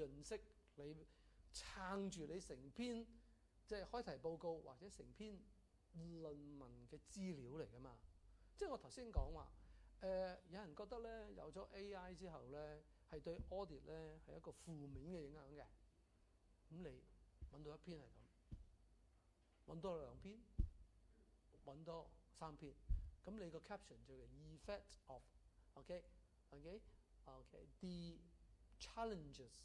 潤色，你撐住你成篇即係開題報告或者成篇論文嘅資料嚟㗎嘛。即係我頭先講話，有人覺得咧有咗 AI 之後咧係對 audit 咧係一個負面嘅影響嘅。咁你揾到一篇係咁，揾多2篇，揾多3篇，咁你個 caption 就係 effect of OK the challenges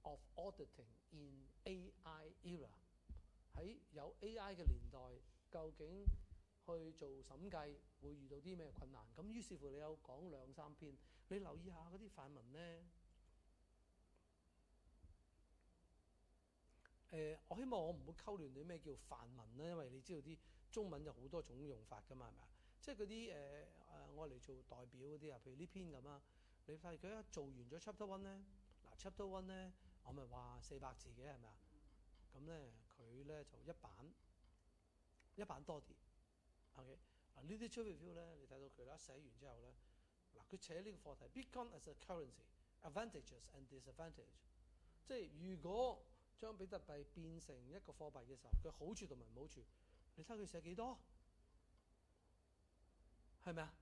of auditing in AI era。 喺有 AI 嘅年代，究竟去做審計會遇到啲咩困難？咁於是乎你有講2-3篇，你留意下嗰啲範文咧。我希望我唔會溝亂啲咩叫範文啦，因為你知道啲中文有好多種用法㗎嘛，係咪啊？即係嗰啲我嚟做代表嗰啲啊，譬如呢篇咁啊，你發現佢一做完咗 chapter 1咧，嗱 chapter 1咧，我咪話400字嘅係咪啊？咁咧佢咧就一版多啲 ，OK 嗱呢啲 review 咧，你睇到佢啦，寫完之後咧，嗱佢寫呢個課題 Bitcoin as a currency advantages and disadvantage， 即係如果將比特幣變成一個貨幣嘅時候，佢好處同埋唔好處，你睇佢寫幾多？係咪啊？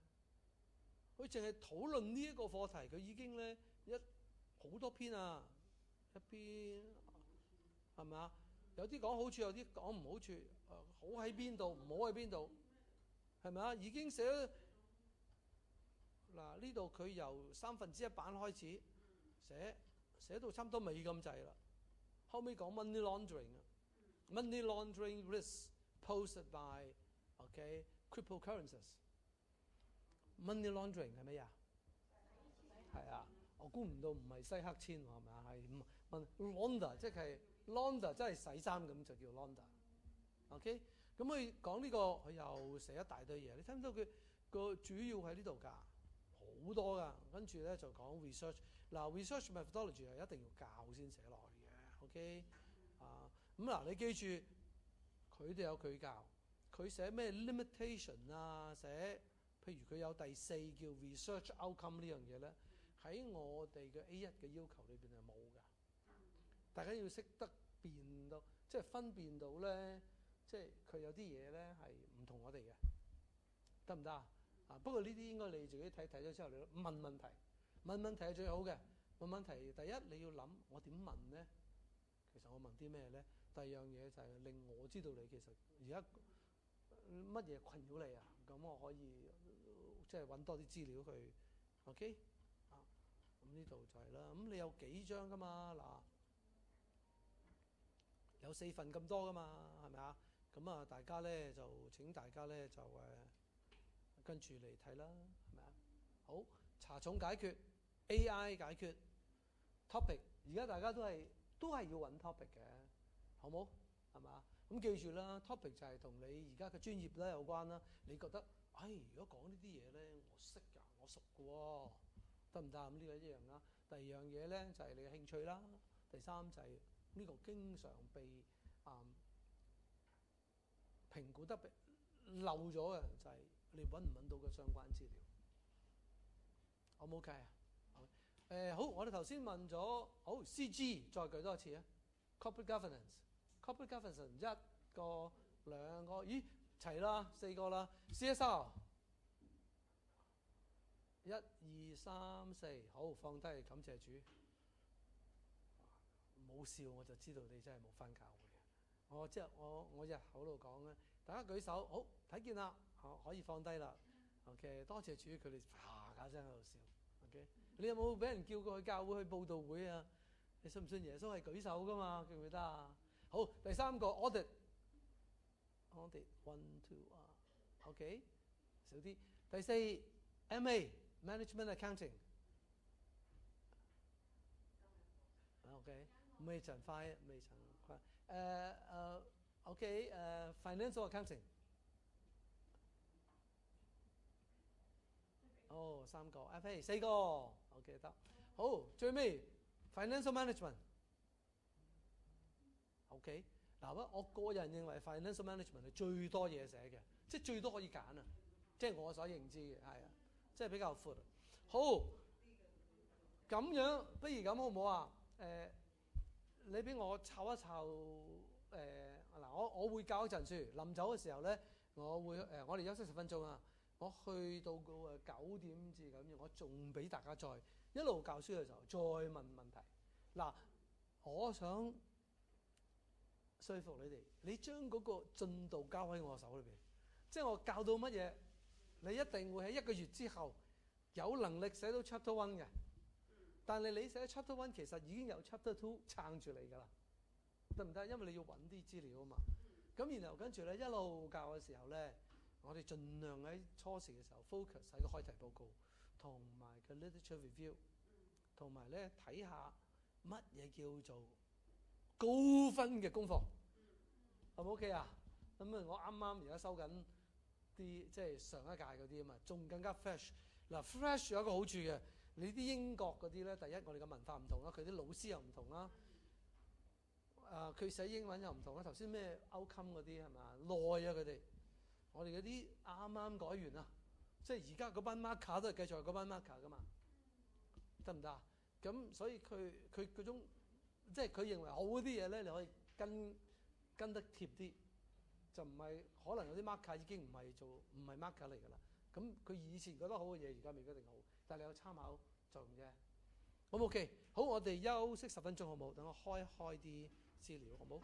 佢淨係討論呢一個課題，佢已經咧好多篇啊，一篇係咪啊？有啲講好處，有啲講唔好處，好喺邊度，唔好喺邊度，係咪啊？已經寫咗嗱呢度佢由1/3版開始寫到差唔多尾咁滯啦。後尾講 money laundering 啊 ，money laundering risks posed by cryptocurrencies。money laundering 係咩啊？係啊，我估唔到唔係西黑錢喎，係咪啊？係問 launder， 即係 launder， 即係洗衫咁就叫 launder。OK， 咁佢講呢個，佢又寫一大堆嘢。你睇唔到佢個主要喺呢度㗎，好多㗎。跟住咧就講 research。嗱 research methodology 係一定要教先寫落去嘅。OK 咁嗱，你記住佢哋有佢教，佢寫咩 limitation 啊，寫譬如佢有第4叫 research outcome 呢樣嘢咧，喺我哋嘅 A1 嘅要求裏邊係冇㗎。大家要識得辨到，即係分辨到咧，即係佢有啲嘢咧係唔同我哋嘅，得唔得啊？不過呢啲應該你自己睇咗之後，你問問題，問問題係最好嘅。問問題，第一你要諗我點問咧？其實我問啲咩咧？第二樣嘢就係令我知道你其實而家乜嘢困擾你啊？咁我可以即係揾多啲資料去 OK 咁呢度就係啦。咁你有幾張㗎嘛？嗱，有4份咁多㗎嘛？係咪啊？咁啊，大家咧就請大家咧就跟住嚟睇啦，係咪啊？好，查重解決 AI 解決 topic， 而家大家都係要揾 topic 嘅，好冇？係嘛？咁記住啦 ，topic 就係同你而家嘅專業咧有關啦。你覺得，如果講呢啲嘢咧，我識㗎，我熟㗎喎，得唔得？咁呢個一樣啦。第二樣嘢咧就係你嘅興趣啦。第三就係呢個經常被評估得漏咗嘅，就係你揾唔揾到嘅相關資料。好唔 OK 啊？好，我哋頭先問咗，好 CG 再舉多一次啊 ，corporate governance 1個2個，咦齊啦4個啦 ，CSR 1、2、3、4，好放低，感謝主。冇笑我就知道你真係冇返教會嘅。我日口度講咧，大家舉手，好睇見啦，可以放低啦。OK， 多謝主，佢哋啪家聲喺度笑。OK， 你有冇俾人叫過去教會去報道會啊？你信唔信耶穌係舉手噶嘛？記唔記得啊？好，第3個 audit 1、2OK 少啲。第4 MA management accounting OK 未曾快OK financial accounting 3個 FA 4個 OK 得。好，最尾 financial management OK 嗱，我個人認為 financial management 係最多嘢寫嘅，即係最多可以揀啊！即係我所認知嘅，係啊，即係比較闊。好，咁樣不如咁好唔好啊？你俾我抄一抄嗱，我會教一陣書。臨走嘅時候咧，我會我哋休息10分鐘啊。我去到個9點至9點，我仲俾大家再一路教書嘅時候再問問題。嗱，我想說服你哋，你將嗰個進度交喺我手裏邊，即係我教到乜嘢，你一定會喺1個月之後有能力寫到 Chapter 1嘅。但係你寫 Chapter 1其實已經有 Chapter 2撐住你㗎啦，得唔得？因為你要揾啲資料啊嘛。咁然後跟住咧一路教嘅時候咧，我哋盡量喺初時嘅時候 focus 喺個開題報告同埋個 literature review， 同埋咧睇下乜嘢叫做高分嘅功課，係咪 OK 啊？咁啊，我啱啱而家收緊啲即係上一屆嗰啲啊嘛，仲更加 fresh。嗱 fresh 有一個好處嘅，你啲英國嗰啲咧，第一我哋嘅文化唔同啦，佢啲老師又唔同啦。佢寫英文又唔同啦。頭先咩 outcome 嗰啲係咪耐啊佢哋？我哋嗰啲啱啱改完啦，即係而家嗰班 marker 都係繼續係嗰班 marker 噶嘛，得唔得啊？咁所以佢嗰種即係佢認為好啲嘢咧，你可以跟得貼啲，就唔係可能有啲 marker 已經唔係 marker 嚟㗎啦。咁佢以前覺得好嘅嘢，而家未必一定好，但係你有參考作用啫。好唔 OK？好，我哋休息10分鐘好冇？等我開啲資料好冇？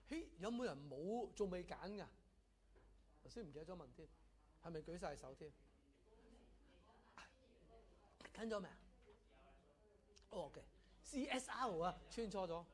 嘿，有冇人冇仲未揀㗎？頭先唔記得咗問添，係咪舉晒手添？揀咗未啊？哦，OK，CSR 啊，穿錯咗。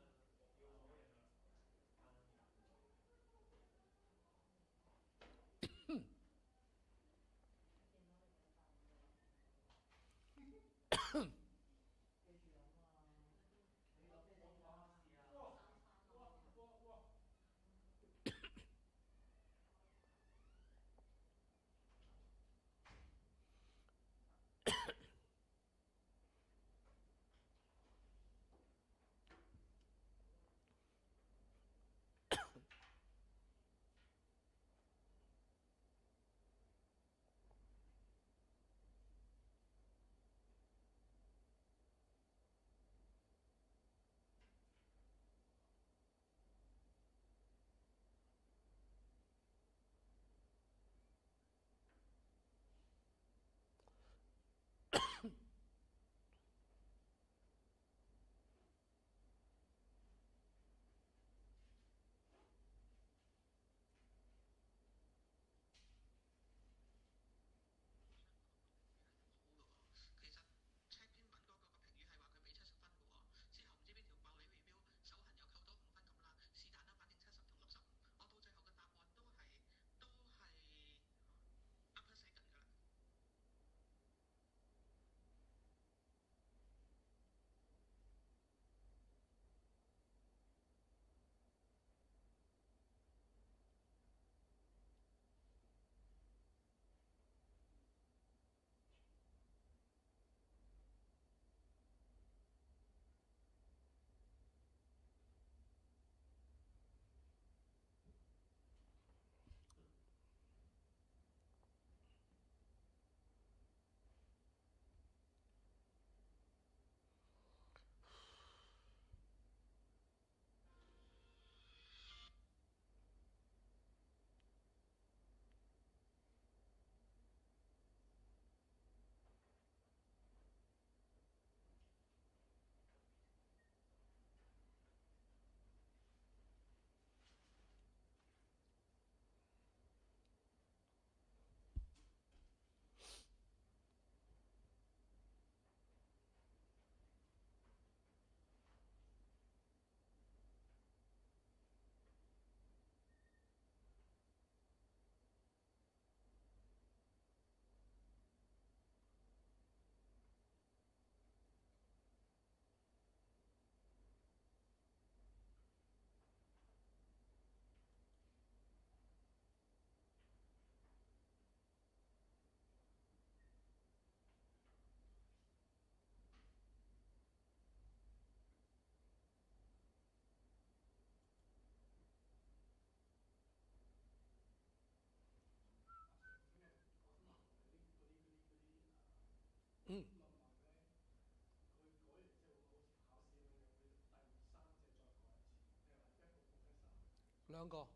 兩個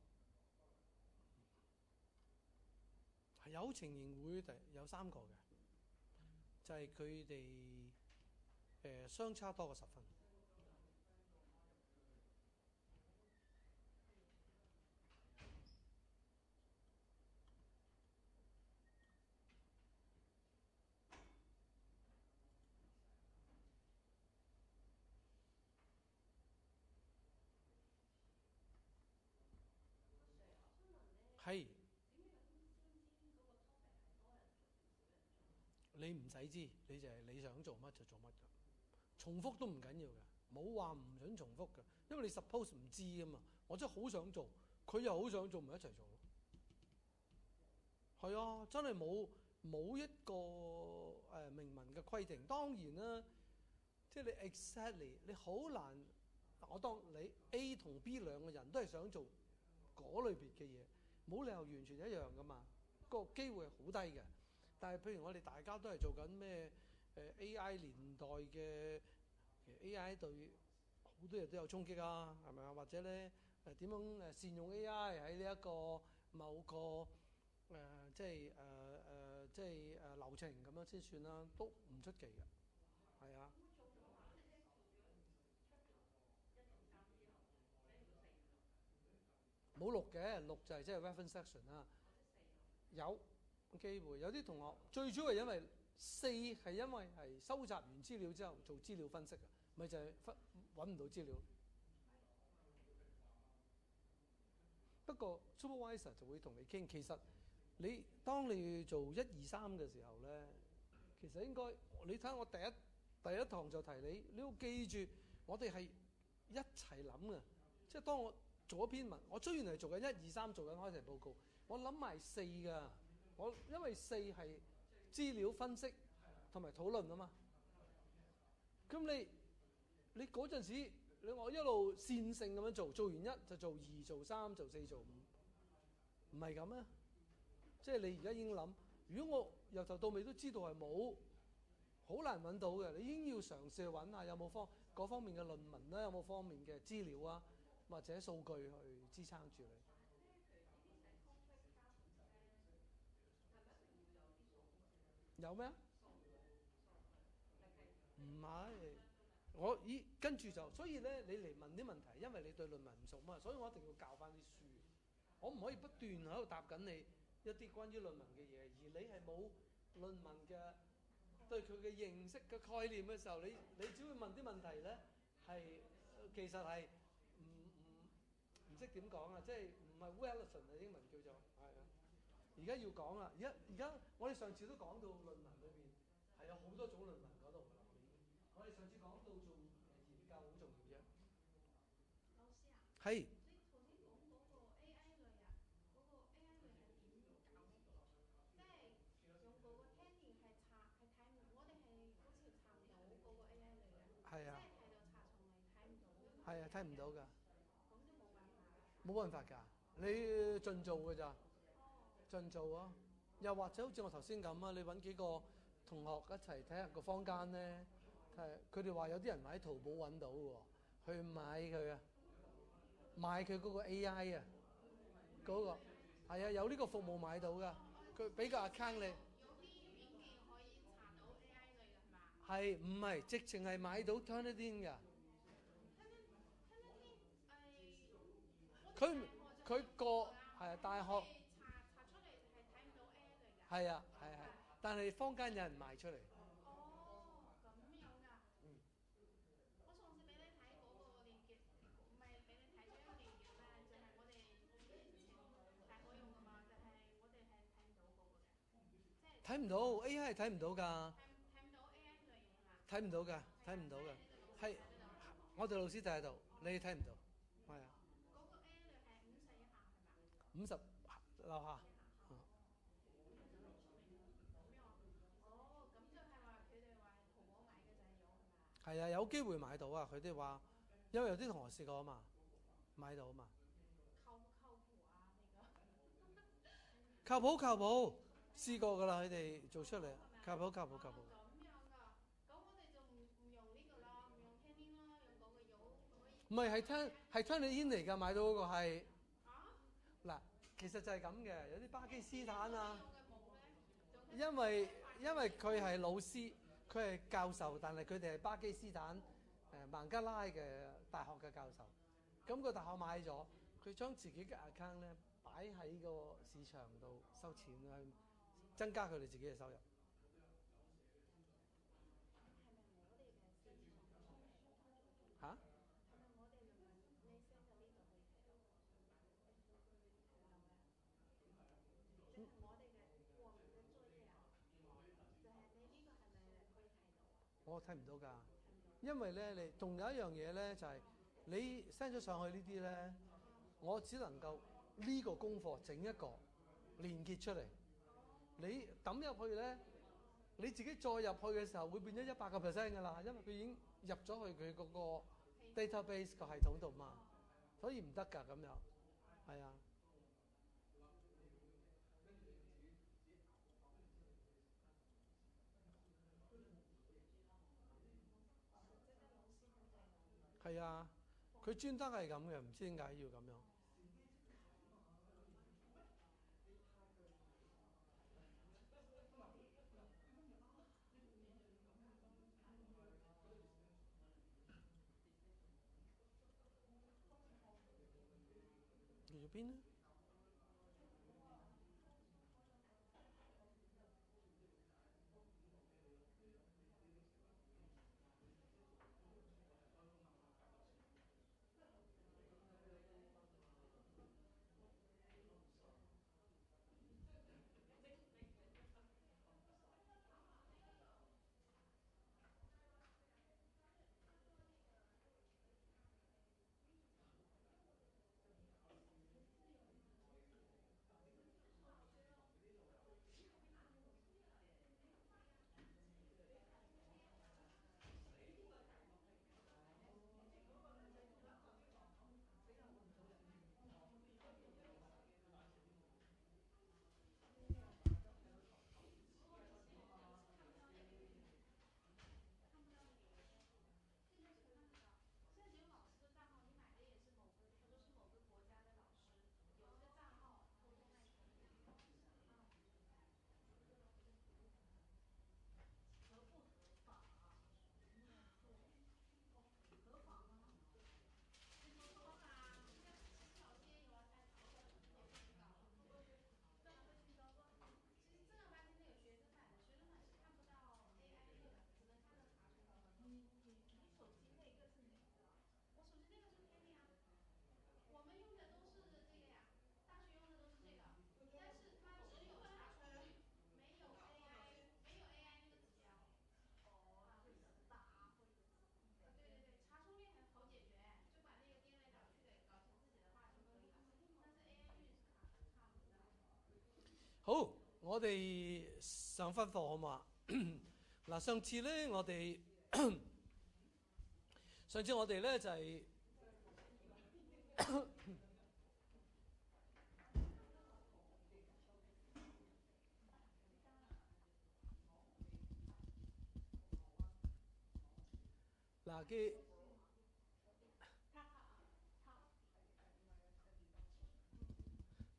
有情形會有3個嘅，就係佢哋相差多過10分。係，你唔使知，你就係你想做乜就做乜㗎，重複都唔緊要嘅，冇話唔準重複嘅，因為你 suppose 唔知㗎嘛。我真係好想做，佢又好想做，咪一齊做咯。係啊，真係冇一個明文嘅規定。當然啦，即係你 exactly 你好難。我當你 A 同 B 兩個人都係想做嗰類別嘅嘢，冇理由完全一樣噶嘛，個機會係好低嘅。但係譬如我哋大家都係做緊咩AI 年代嘅，其實 AI 對好多嘢都有衝擊啊，係咪啊？或者咧點樣善用 AI 喺呢一個某個即係流程咁樣先算啦，都唔出奇嘅，係啊。冇6嘅，6就係即係 reference section 啦。有機會，有啲同學最主要係因為4係因為係收集完資料之後做資料分析嘅，咪就係揾唔到資料。不過 supervisor 就會同你傾，其實你當你做1、2、3嘅時候咧，其實應該你睇我第一堂就提你，你要記住我哋係一齊諗嘅，即係當我做一篇文，我雖然係做緊1、2、3做緊開題報告，我諗埋4㗎。因為4係資料分析同埋討論啊嘛。咁你嗰陣時，我一路線性咁樣做，做完1就做2、做3、做4、做5，唔係咁啊。即係你而家已經諗，如果我由頭到尾都知道係冇，好難揾到嘅。你已經要嘗試去揾下有冇嗰方面嘅論文啦，有冇方面嘅資料啊，或者數據去支撐住你。有咩？唔係，我跟住就，所以咧你嚟問啲問題，因為你對論文唔熟嘛，所以我一定要教翻啲書。我唔可以不斷喺度答緊你一啲關於論文嘅嘢，而你係冇論文嘅對佢嘅認識嘅概念嘅時候，你只會問啲問題咧係其實係唔識點講啊，即係唔係 relevant 啊，英文叫做係啊。而家要講啦，而家我哋上次都講到論文裏邊係有好多種論文嗰度。我哋上次講到做研究好重要啫。老師啊，係。你頭先講嗰個 AI 類啊，嗰個 AI 類係點搞？即係用嗰個 training 係睇唔，我哋係好似查唔到嗰個 AI 類嘅。係啊。即係睇到查重嚟睇唔到。係啊，睇唔到㗎。咁都冇辦法。冇辦法㗎，你盡做㗎咋？盡做啊！又或者好似我頭先咁啊，你揾幾個同學一齊睇下個坊間咧，佢哋話有啲人喺淘寶揾到喎，去買佢啊，買佢嗰個 AI 啊，嗰個係啊，有呢個服務買到㗎，佢俾個 account 你。有啲軟件可以查到 AI 類㗎係嘛？係唔係直情係買到 Turnitin 㗎？佢個係啊大學。係啊，係係，但係坊間有人賣出嚟。哦，咁樣㗎。嗯。我上次俾你睇嗰個連結，唔係俾你睇咗一個連結咧，就係我哋以前大學用㗎嘛，就係我哋係睇唔到嗰個嘅，即係睇唔到 AI 係睇唔到㗎。睇唔到 AI 類型啊？睇唔到㗎，睇唔到㗎。係，我哋老師睇得到，你睇唔到。係啊。嗰個 AI 類係50以下係嘛？50樓下。係啊，有機會買到啊！佢哋話，因為有啲同學試過啊嘛，買到啊嘛。靠唔靠譜啊？呢個靠譜靠譜，試過㗎啦，佢哋做出嚟，靠譜靠譜靠譜。咁樣㗎，咁我哋就唔用呢個啦，唔用 Turnitin啦，用嗰個有可以。唔係，係 Turnitin 嚟㗎，買到嗰個係。啊？其實就係咁嘅，有啲巴基斯坦啊，因為佢係老師，佢係教授，但係佢哋係巴基斯坦孟加拉嘅大學嘅教授。咁個大學買咗，佢將自己嘅 account 咧擺喺個市場度收錢去增加佢哋自己嘅收入。嚇？我睇唔到㗎，因為咧你仲有一樣嘢咧，就係、你 send 咗上去呢啲咧，我只能夠呢個功課整一個連結出嚟，你抌入去咧，你自己再入去嘅時候會變咗100%㗎啦，因為佢已經入咗去佢嗰個 database 個系統度嘛，所以唔得㗎咁樣，係啊。係啊，佢專登係咁嘅，唔知點解要咁樣。去咗邊咧？好，我哋上翻課好嘛？嗱，上次咧我哋咧就係、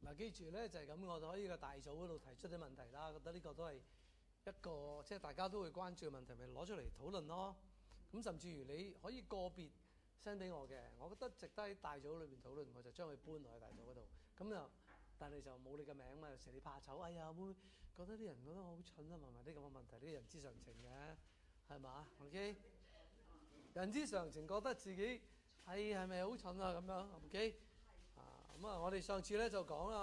嗱記住咧就係咁，我哋可以個大組嗰度提出啲問題啦。覺得呢個都係一個即係大家都會關注嘅問題，咪攞出嚟討論咯。咁甚至於你可以個別 send 俾我嘅，我覺得值得喺大組裏邊討論，我就將佢搬落去大組嗰度。咁就但係就冇你嘅名嘛，有時你怕醜，哎呀會覺得啲人覺得我好蠢啊，問埋啲咁嘅問題，呢啲人之常情嘅，係嘛？OK， 人之常情，覺得自己係咪好蠢啊咁樣？OK。咁啊，我哋上次咧就講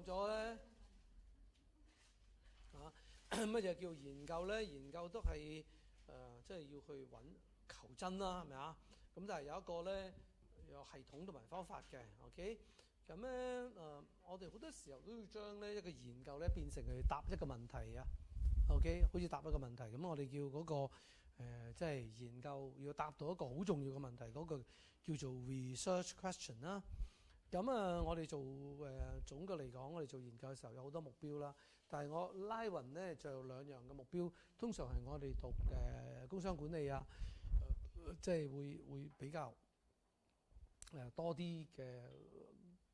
咗咧乜嘢叫研究咧？研究都係即係要去揾求真啦，係咪啊？咁但係有一個咧有系統同埋方法嘅 ，OK？ 咁咧我哋好多時候都要將呢一個研究咧變成去答一個問題啊 ，OK？ 好似答一個問題咁，我哋叫嗰個即係研究要答到一個好重要嘅問題，嗰個叫做 research question 啦。咁我哋做總嘅嚟講，我哋做研究嘅時候有好多目標啦。但係我拉勻咧就有兩樣嘅目標，通常係我哋讀工商管理啊，即係會比較多啲嘅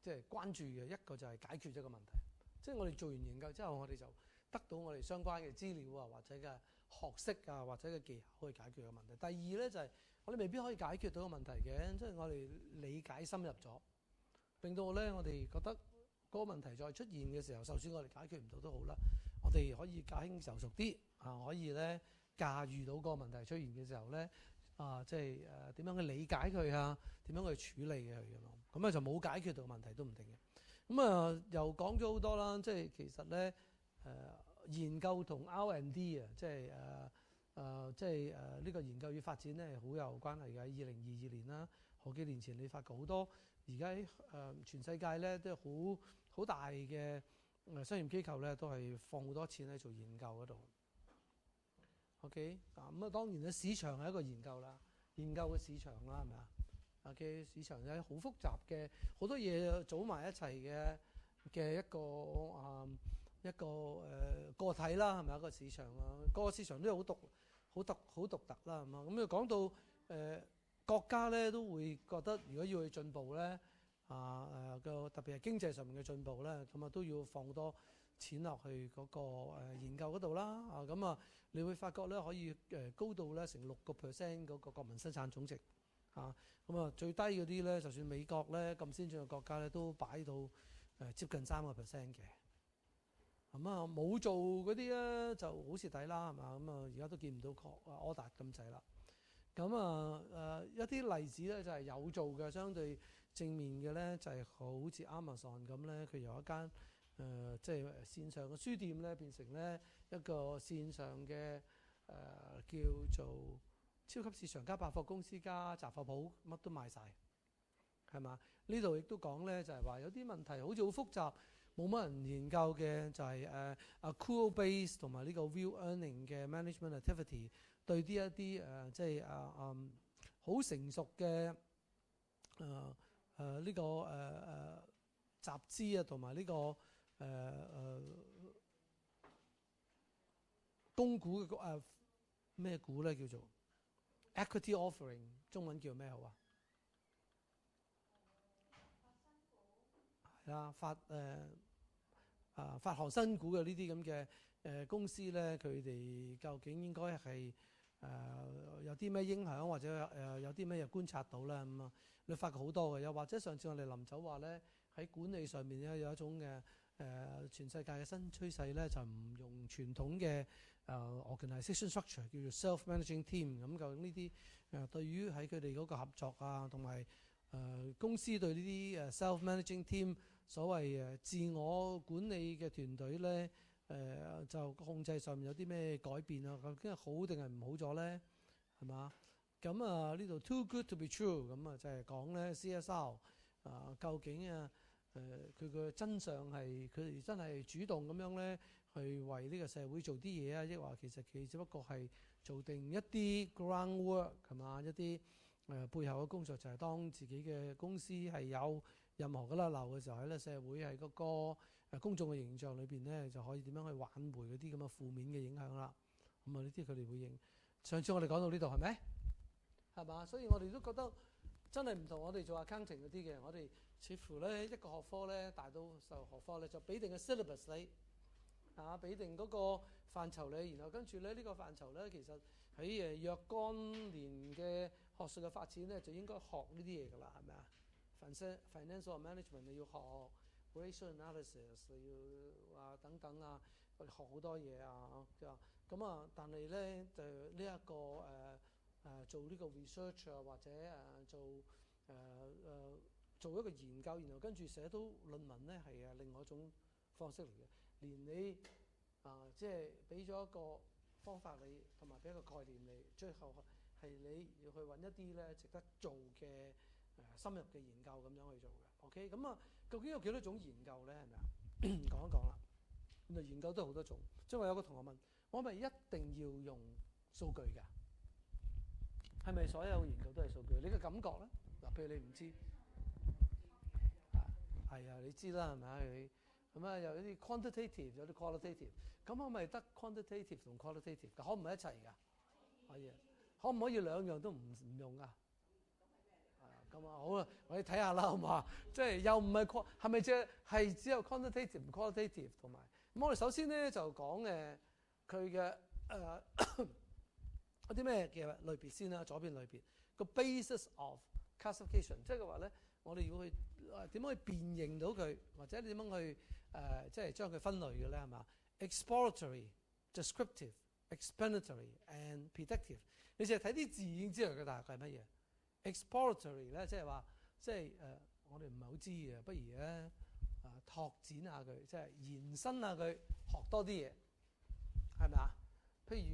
即係關注嘅，一個就係解決咗個問題。即係我哋做完研究之後，我哋就得到我哋相關嘅資料啊，或者嘅學識啊，或者嘅技巧去解決個問題。第二咧就係我哋未必可以解決到個問題嘅，即係我哋理解深入咗，令到咧我哋覺得嗰個問題再出現嘅時候，就算我哋解決唔到都好啦，我哋可以駕輕就熟啲啊，可以咧駕馭到個問題出現嘅時候咧即係點樣去理解佢啊，點樣去處理佢咁樣，咁咧就冇解決到個問題都唔定嘅。咁又講咗好多啦，即係其實咧研究同 R&D 啊，即係呢個研究與發展咧好有關係嘅。2022年啦，好幾年前你發覺好多而家全世界咧都好大嘅商業機構咧都係放好多錢喺做研究嗰度。OK 咁當然咧市場係一個研究啦，研究嘅市場啦，係咪啊？OK 市場咧好複雜嘅，好多嘢組埋一齊嘅一個個體啦，係咪一個市場啊？個市場都好獨特啦，係嘛？咁講到國家咧都會覺得，如果要去進步咧特別係經濟上面嘅進步咧，咁都要放好多錢落去嗰個研究嗰度啦。你會發覺咧可以高到咧成6% 嗰個國民生產總值最低嗰啲咧，就算美國咧咁先進嘅國家咧，都擺到接近3% 嘅。冇做嗰啲咧就好蝕底啦，係嘛？而家都見唔到柯達咁滯啦。一啲例子咧就係有做嘅，相對正面嘅咧就係好似 Amazon 咁咧，佢由一間即係線上嘅書店咧變成咧一個線上嘅叫做超級市場加百貨公司加雜貨鋪，乜都賣晒，係嘛？呢度亦都講咧就係話有啲問題好似好複雜，冇乜人研究嘅，就係accrual base 同埋呢個 real earning 嘅 management activity 對一啲即係好成熟嘅呢個集資啊，同埋呢個公股嘅咩股咧叫做 equity offering， 中文叫咩好啊？係啦，發行新股嘅呢啲咁嘅公司咧，佢哋究竟應該係有啲咩影響，或者有啲咩嘢觀察到咧？你發覺好多嘅，又或者上次我哋臨走話咧，喺管理上面咧有一種嘅全世界嘅新趨勢咧，就唔用傳統嘅organisation structure 叫做 self-managing team。咁究竟呢啲對於喺佢哋嗰個合作啊，同埋公司對呢啲self-managing team 所謂自我管理嘅團隊咧，就控制上面有啲咩改變啊？究竟係好定係唔好咗咧？係嘛？咁呢度 too good to be true， 咁就係講咧 CSR 究竟佢嘅真相係佢哋真係主動咁樣咧去為呢個社會做啲嘢啊，抑或其實佢只不過係做定一啲 groundwork 係嘛？一啲背後嘅工作就係當自己嘅公司係有任何嘅甩漏嘅時候，喺咧社會喺嗰個公眾嘅形象裏邊咧，就可以點樣去挽回嗰啲咁嘅負面嘅影響啦。呢啲佢哋會認。上次我哋講到呢度係咪？係嘛？所以我哋都覺得真係唔同我哋做 accounting 嗰啲嘅，我哋似乎咧一個學科咧大到受學科咧就俾定個 syllabus 你俾定嗰個範疇你，然後跟住咧呢個範疇咧其實喺若干年嘅學術嘅發展咧就應該學呢啲嘢㗎啦，係咪啊？Financial management 你要學 ratio analysis， 你要等等學好多嘢咁但係咧就呢一個做呢個 research 或者做一個研究，然後跟住寫到論文咧係另外一種方式嚟嘅。連你即係俾咗一個方法你，同埋俾一個概念你，最後係你要去揾一啲咧值得做嘅深入嘅研究咁樣去做嘅。OK， 究竟有幾多種研究咧？係咪啊？講一講啦。原來研究都好多種。即係我有個同學問我，係咪一定要用數據㗎？係咪所有研究都係數據？你嘅感覺咧？譬如你唔知係你知啦，係咪？咁有啲 quantitative， 有啲 qualitative。咁可唔可以得 quantitative 同 qualitative 㗎？可唔可以一齊㗎？可以。可唔可以兩樣都唔用㗎？咁啊好啊，我哋睇下啦，好唔好啊？即係又唔係係咪係只有 quantitative 唔 qualitative 同埋咁？我哋首先咧就講佢嘅嗰啲咩嘅類別先啦。左邊類別個 basis of classification， 即係話咧，我哋要去點樣去辨認到佢，或者點樣去即係將佢分類嘅咧，係嘛 ？exploratory、descriptive、explanatory and predictive。你淨係睇啲字已經知道佢大概係乜嘢。exploratory 咧，即係話即係我哋唔係好知嘅，不如咧拓展下佢，即係延伸下佢，學多啲嘢，係咪啊？譬如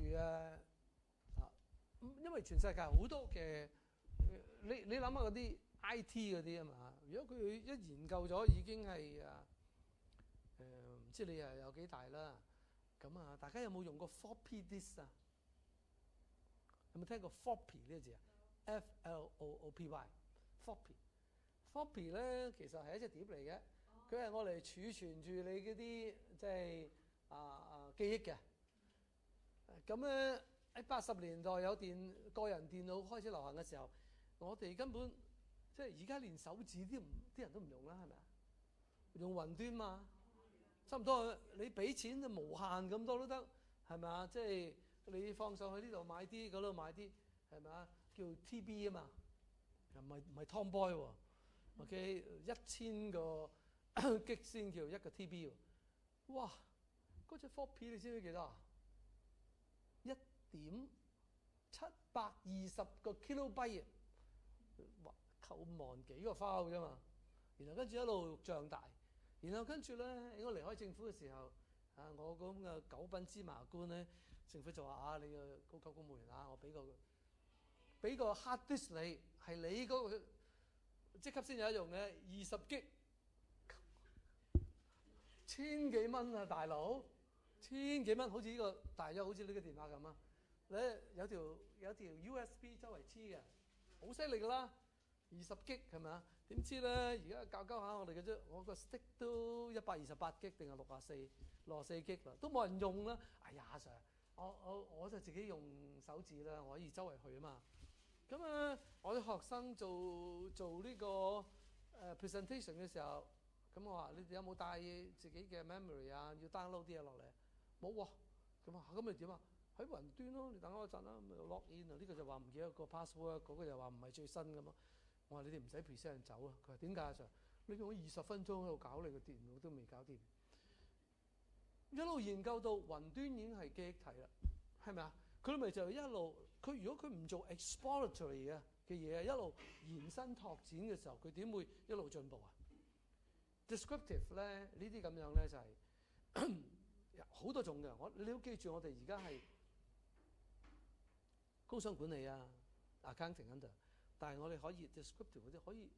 因為全世界好多嘅，你諗下嗰啲 IT 嗰啲啊嘛，如果佢一研究咗已經係唔知你有幾大啦，咁啊，大家有冇用過 floppy disk 啊？有冇聽過 floppy 呢個字啊？floppy 咧其實係一隻碟嚟嘅，佢係我嚟儲存住你嗰啲即係記憶嘅。咁咧喺80年代有個人電腦開始流行嘅時候，我哋根本即係而家連手指啲人都唔用啦，係咪啊？用雲端嘛，差唔多你俾錢就無限咁多都得，係咪啊？即係你放上去呢度買啲，嗰度買啲，係咪啊？叫 TB 啊嘛，唔係 Tomboy 喎。OK， 1000個 G 先叫一個 TB 喎。哇！嗰隻 floppy 你知唔知幾多啊？1.720個 kilobyte， 哇！扣望幾個 file 啫嘛。然後跟住一路脹大，然後跟住咧，我離開政府嘅時候，我咁嘅九品芝麻官咧，政府就話你個高級公務員我俾個 hard disk 你，係你嗰個即刻先有得用嘅20 G， 千幾蚊啊，大佬，千幾蚊，好似呢個大約好似呢個電話咁啊！你有條 USB 周圍黐嘅，好犀利㗎啦，20 G 係咪啊？點知咧而家教下我哋嘅啫，我個 stick 都128 G 定係64 G 啦，都冇人用啦。哎呀 Sir， 我就自己用手指啦，我可以周圍去啊嘛。咁我啲學生做呢個presentation 嘅時候，咁我話你哋有冇帶自己嘅 memory 啊？要 download 啲嘢落嚟？冇喎。咁咪點啊？喺雲端咯，你等我一陣啦，咪 log in 啊。呢個就話唔記得個 password， 嗰個就話唔係最新咁咯。我話你哋唔使 present 走啊。佢話點解啊 Sir？ 你用咗20分鐘喺度搞你個電腦都未搞掂，一路研究到雲端已經係記憶體啦，係咪啊？佢咪就一路，佢如果佢唔做 exploratory 嘅嘢，一路延伸拓展嘅時候，佢點會一路進步啊 ？descriptive 咧呢啲咁樣咧就係、好多種嘅。你都記住，我哋而家係工商管理accounting under， 但係我哋可以 descriptive 嗰啲可以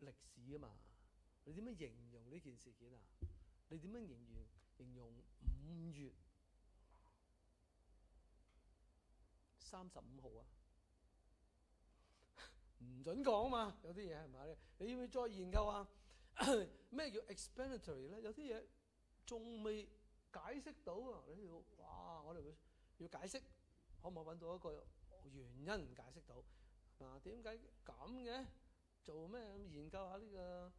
歷史啊嘛。你點樣形容呢件事件啊？你點樣形容5月35號啊？唔準講嘛，有啲嘢係咪？你要唔要再研究啊？咩叫 explanatory 咧？有啲嘢仲未解釋到啊！你要我哋要解釋，可唔可以揾到一個原因解釋到？點解咁嘅？做咩研究下呢個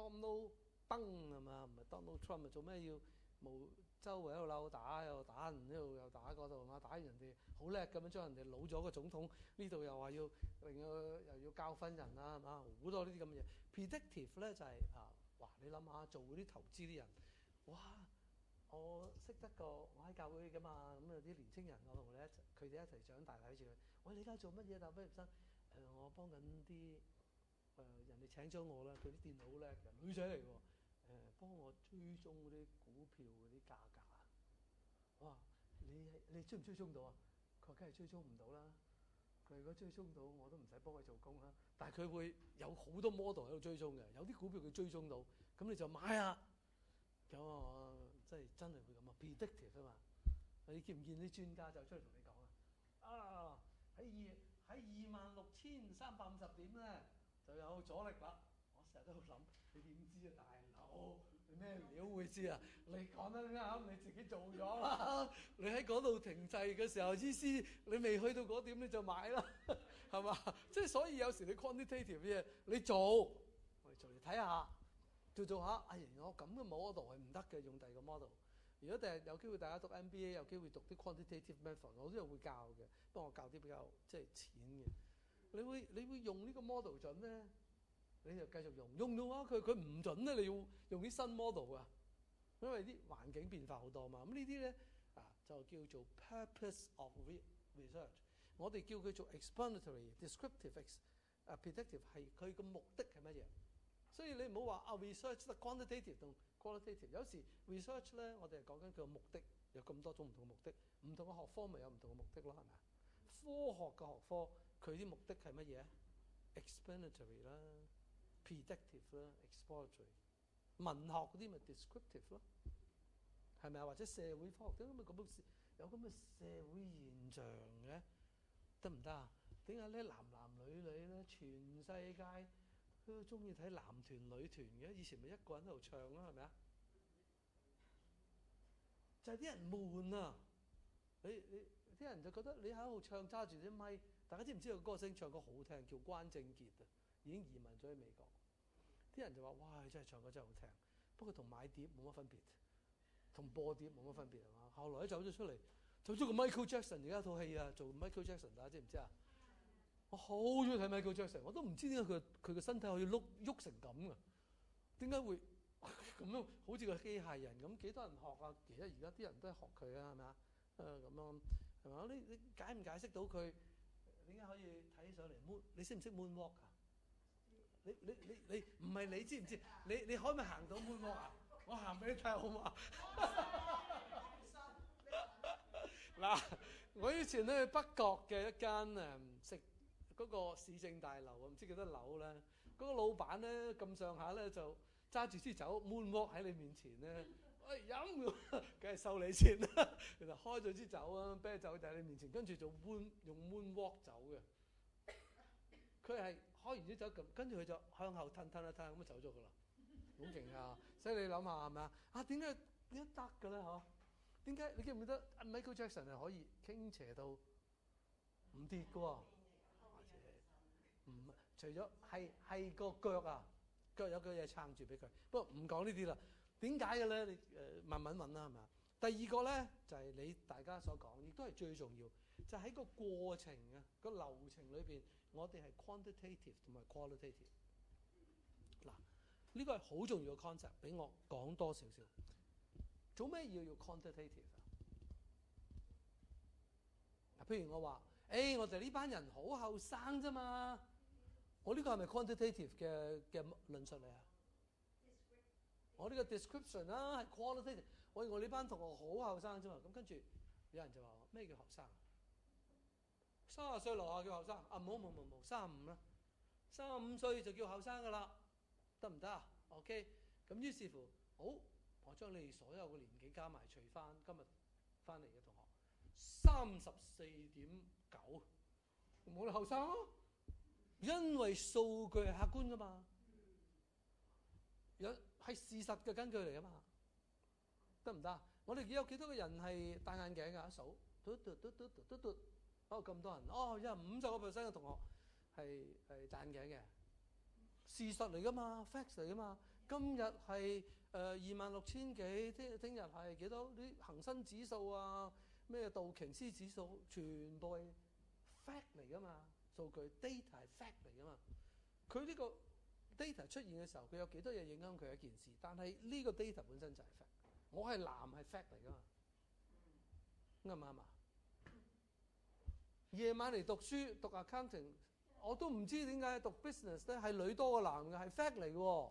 Donald 登係嘛？唔係 Donald Trump， 做咩要冇周圍喺度扭打，又打呢度又打嗰度嘛？打完人哋好叻咁樣將人哋老咗個總統，呢度又話要令又要教訓人啦，係嘛？好多呢啲咁嘅嘢。Predictive 咧就係你諗下做嗰啲投資啲人，我識得我喺教會㗎嘛，咁有啲年青人，我同佢哋一齊長大，睇住佢。喂，你而家做乜嘢？大學畢業生，我幫緊啲人哋請咗我啦，佢啲電腦好叻嘅，女仔嚟喎。幫我追蹤嗰啲股票嗰啲價格啊！哇，你追唔追蹤到啊？佢話梗係追蹤唔到啦。佢如果追蹤到，我都唔使幫佢做工啦。但係佢會有好多 model 喺度追蹤嘅，有啲股票佢追蹤到，咁你就買啊！咁真係會咁啊 ！predictive 啊嘛，你見唔見啲專家就出嚟同你講啊？喺26,350點咧就有阻力啦。我成日都諗，你點知啊，大佬？你咩料會知啊？你講得啱，你自己做咗啦。你喺嗰度停滯嘅時候，意思你未去到嗰點你就買啦，係嘛？即係所以有時你 quantitative 嘅嘢，你做，我哋做嚟睇下，做下，哎呀，我咁嘅 model 係唔得嘅，用第二個 model。如果第日有機會大家讀 MBA，有機會讀啲 quantitative method，我都有會教嘅，不過我教啲比較即係淺嘅。你會用呢個 model 準咧，你就繼續用到啊！佢唔準咧，你要用啲新 model 啊，因為啲環境變化好多嘛。咁呢啲咧就叫做 purpose of research。我哋叫佢做 explanatory、descriptive、predictive， 係佢個目的係乜嘢？所以你唔好話research 得 quantitative 同 qualitative。有時 research 咧，我哋係講緊佢個目的，有咁多種唔同嘅目的，唔同嘅學科咪有唔同嘅目的咯，係咪啊？科學嘅學科佢啲目的係乜嘢？explanatory 啦、predictive 啦、exploratory。文學嗰啲咪 descriptive 咯，係咪啊？或者社會科學點解有咁嘅社會現象嘅？得唔得啊？點解咧男女咧全世界都中意睇男團女團嘅？以前咪一個人喺度唱咯，係咪啊？就係啲人悶啊！你啲人就覺得你喺度唱揸住啲咪，大家知唔知道個歌星唱歌好聽，叫關正傑啊，已經移民咗去美國。啲人就話：哇，真係唱歌真係好聽，不過同買碟冇乜分別，同播碟冇乜分別係嘛？後來走咗出嚟，做咗個 Michael Jackson， 而家套戲啊，做 Michael Jackson， 大家知唔知啊？我好中意睇 Michael Jackson， 我都唔知點解佢個身體可以喐成咁嘅，點解會咁樣好似個機械人咁？幾多人學啊？其實而家啲人都係學佢啊，係咪啊？咁樣係嘛？你解唔解釋到佢點解可以睇上嚟 moon？ 你識唔識 moonwalk 啊？你唔係你知唔知？你可唔可以行到 moonwalk 啊？我行俾你睇好嘛？嗱，我以前咧去北角嘅一間食嗰個市政大樓啊，唔知幾多樓咧。嗰個老闆咧咁上下咧就揸住支酒 moonwalk 喺你面前咧，喂飲，梗係收你錢啦。其實開咗支酒啊，啤酒就喺你面前，跟住就用 moonwalk 走嘅。佢係開完支酒咁，跟住佢就向後褪咁就走咗噶啦，好勁啊！所以你諗下係咪啊？點解得㗎咧？嗬？點解你記唔記得 Michael Jackson 係可以傾斜到唔跌㗎喎？唔除咗係個腳啊，腳有個嘢撐住俾佢。不過唔講呢啲啦。點解嘅咧？你慢慢問啦，係咪啊？第二個咧就係你大家所講，亦都係最重要，就喺個過程啊個流程裏邊，我哋係 quantitative 同埋 qualitative。嗱，呢個係好重要嘅 concept， 俾我講多少少。做咩要 quantitative 啊？譬如我話，我哋呢班人好後生啫嘛，我呢個係咪 quantitative 嘅論述嚟啊？我呢個 description 啦係 qualitative。我呢班同學好後生啫嘛，咁跟住有人就話咩叫後生？30歲樓下叫後生啊？冇35啦，35歲就叫後生噶啦，得唔得啊 ？OK， 咁於是乎，好，我將你哋所有嘅年紀加埋除翻，今日翻嚟嘅同學34.9，冇你後生咯，因為數據係客觀噶嘛，係事實嘅根據嚟啊嘛，得唔得？我哋有幾多個人係戴眼鏡㗎？一數，咁多人，有50% 嘅同學係戴眼鏡嘅，事實嚟㗎嘛 ，facts 嚟㗎嘛。今日係26,000幾，聽日係幾多？啲恒生指數啊，咩道瓊斯指數，全部係 fact 嚟㗎嘛，數據 data 係 fact 嚟㗎嘛。佢呢個 data 出現嘅時候，佢有幾多嘢影響佢一件事？但係呢個 data 本身就係 fact。我係男係 fact 嚟㗎嘛，啱唔啱啊？夜晚嚟讀書讀 accounting， 我都唔知點解讀 business 咧係女多過男嘅，係 fact 嚟嘅，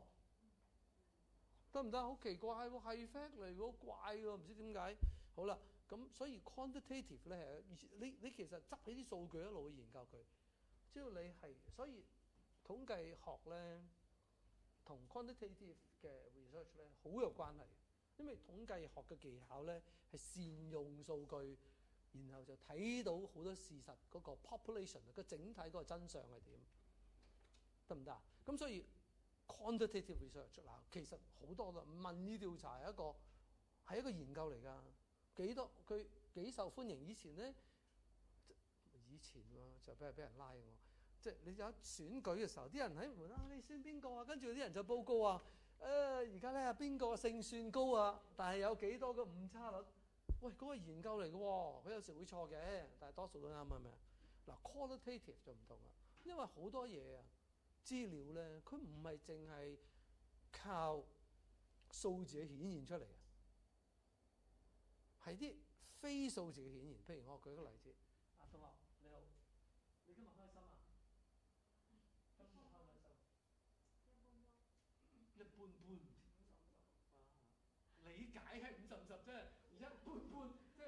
得唔得？好奇怪喎，係 fact 嚟嘅，好怪喎，唔知點解。好啦，咁所以 quantitative 咧係你其實執起啲數據一路去研究佢，只要你係，所以統計學咧同 quantitative 嘅 research 咧好有關係，因為統計學嘅技巧咧係善用數據。然後就睇到好多事實嗰個 population 個整體嗰個真相係點，得唔得啊？咁所以 quantitative research 嗱，其實好多啦，民意調查係一個研究嚟㗎，佢幾受歡迎。以前就俾人拉我，即係你有選舉嘅時候，啲人喺門你選邊個啊？跟住啲人就報告話而家咧邊個勝算高啊？但係有幾多個誤差率？喂，嗰個研究嚟嘅喎，佢有時會錯嘅，但係多數都啱，係咪啊？嗱 qualitative 就唔同啦，因為好多嘢啊資料咧，佢唔係淨係靠數字去顯現出嚟嘅，係啲非數字嘅顯現。譬如我舉個例子，同學你好，你今日開心啊？今日開唔開心？一般般，理解係50-50啫，一般般即係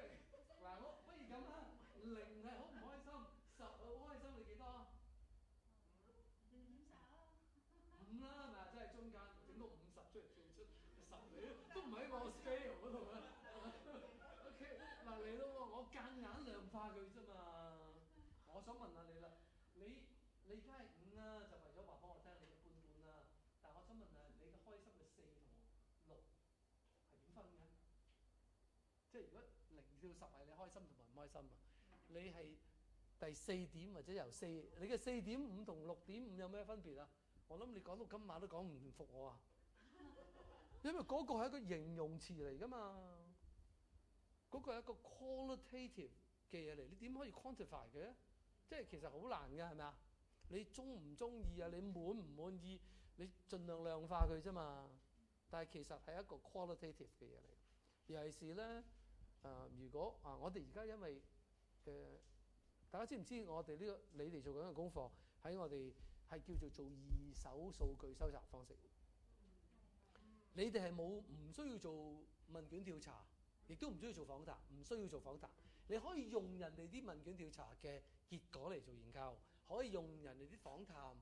嗱，我不如咁啦，0係好唔開心，10好開心，你幾多啊？5啦，係咪啊？即係中間整到50出嚟，跳出10嚟都唔喺我 scale 嗰度啊。OK， 嗱嚟咯喎，我間硬量化佢啫嘛。我想問下你啦，你而家係5啦，就為咗話幫我聽你一般般啦。但係我想問下你嘅開心嘅4同6係點分嘅？即係如果0至10係你開心同埋唔開心啊，你係第4點或者由4，你嘅4.5同6.5有咩分別啊？我諗你講到今晚都講唔服我啊，因為嗰個係一個形容詞嚟㗎嘛，嗰個係一個 qualitative 嘅嘢嚟，你點可以 quantify 嘅？即係其實好難㗎，係咪啊？你中唔中意啊？你滿唔滿意？你盡量量化佢啫嘛。但係其實係一個 qualitative 嘅嘢嚟，尤其是咧如果我哋而家因為大家知唔知我哋呢個你哋做緊嘅功課喺我哋係叫做做二手數據收集方式。你哋係唔需要做問卷調查，亦都唔需要做訪談，唔需要做訪談。你可以用人哋啲問卷調查嘅結果嚟做研究，可以用人哋啲訪談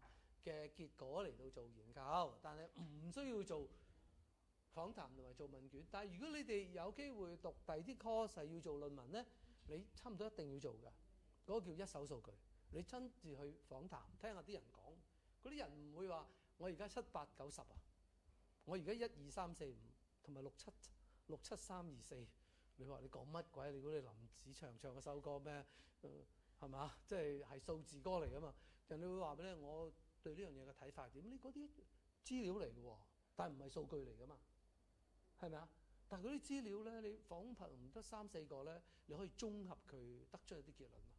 嘅結果嚟到做研究，但係唔需要做訪談同埋做問卷。但係如果你哋有機會讀第啲 course 係要做論文咧，你差唔多一定要做㗎。嗰個叫一手數據，你親自去訪談，聽下啲人講。嗰啲人唔會話我而家7、8、9、10啊，我而家1、2、3、4、5同埋6、7、3、2、4。你話你講乜鬼？你估你林子祥唱嗰首歌咩？係嘛？即係數字歌嚟㗎嘛？人哋會話俾你，我對呢樣嘢嘅睇法係點？你嗰啲資料嚟嘅喎，但係唔係數據嚟㗎嘛？係咪啊？但係嗰啲資料咧，你訪問唔得3、4個咧，你可以綜合佢得出一啲結論嘛？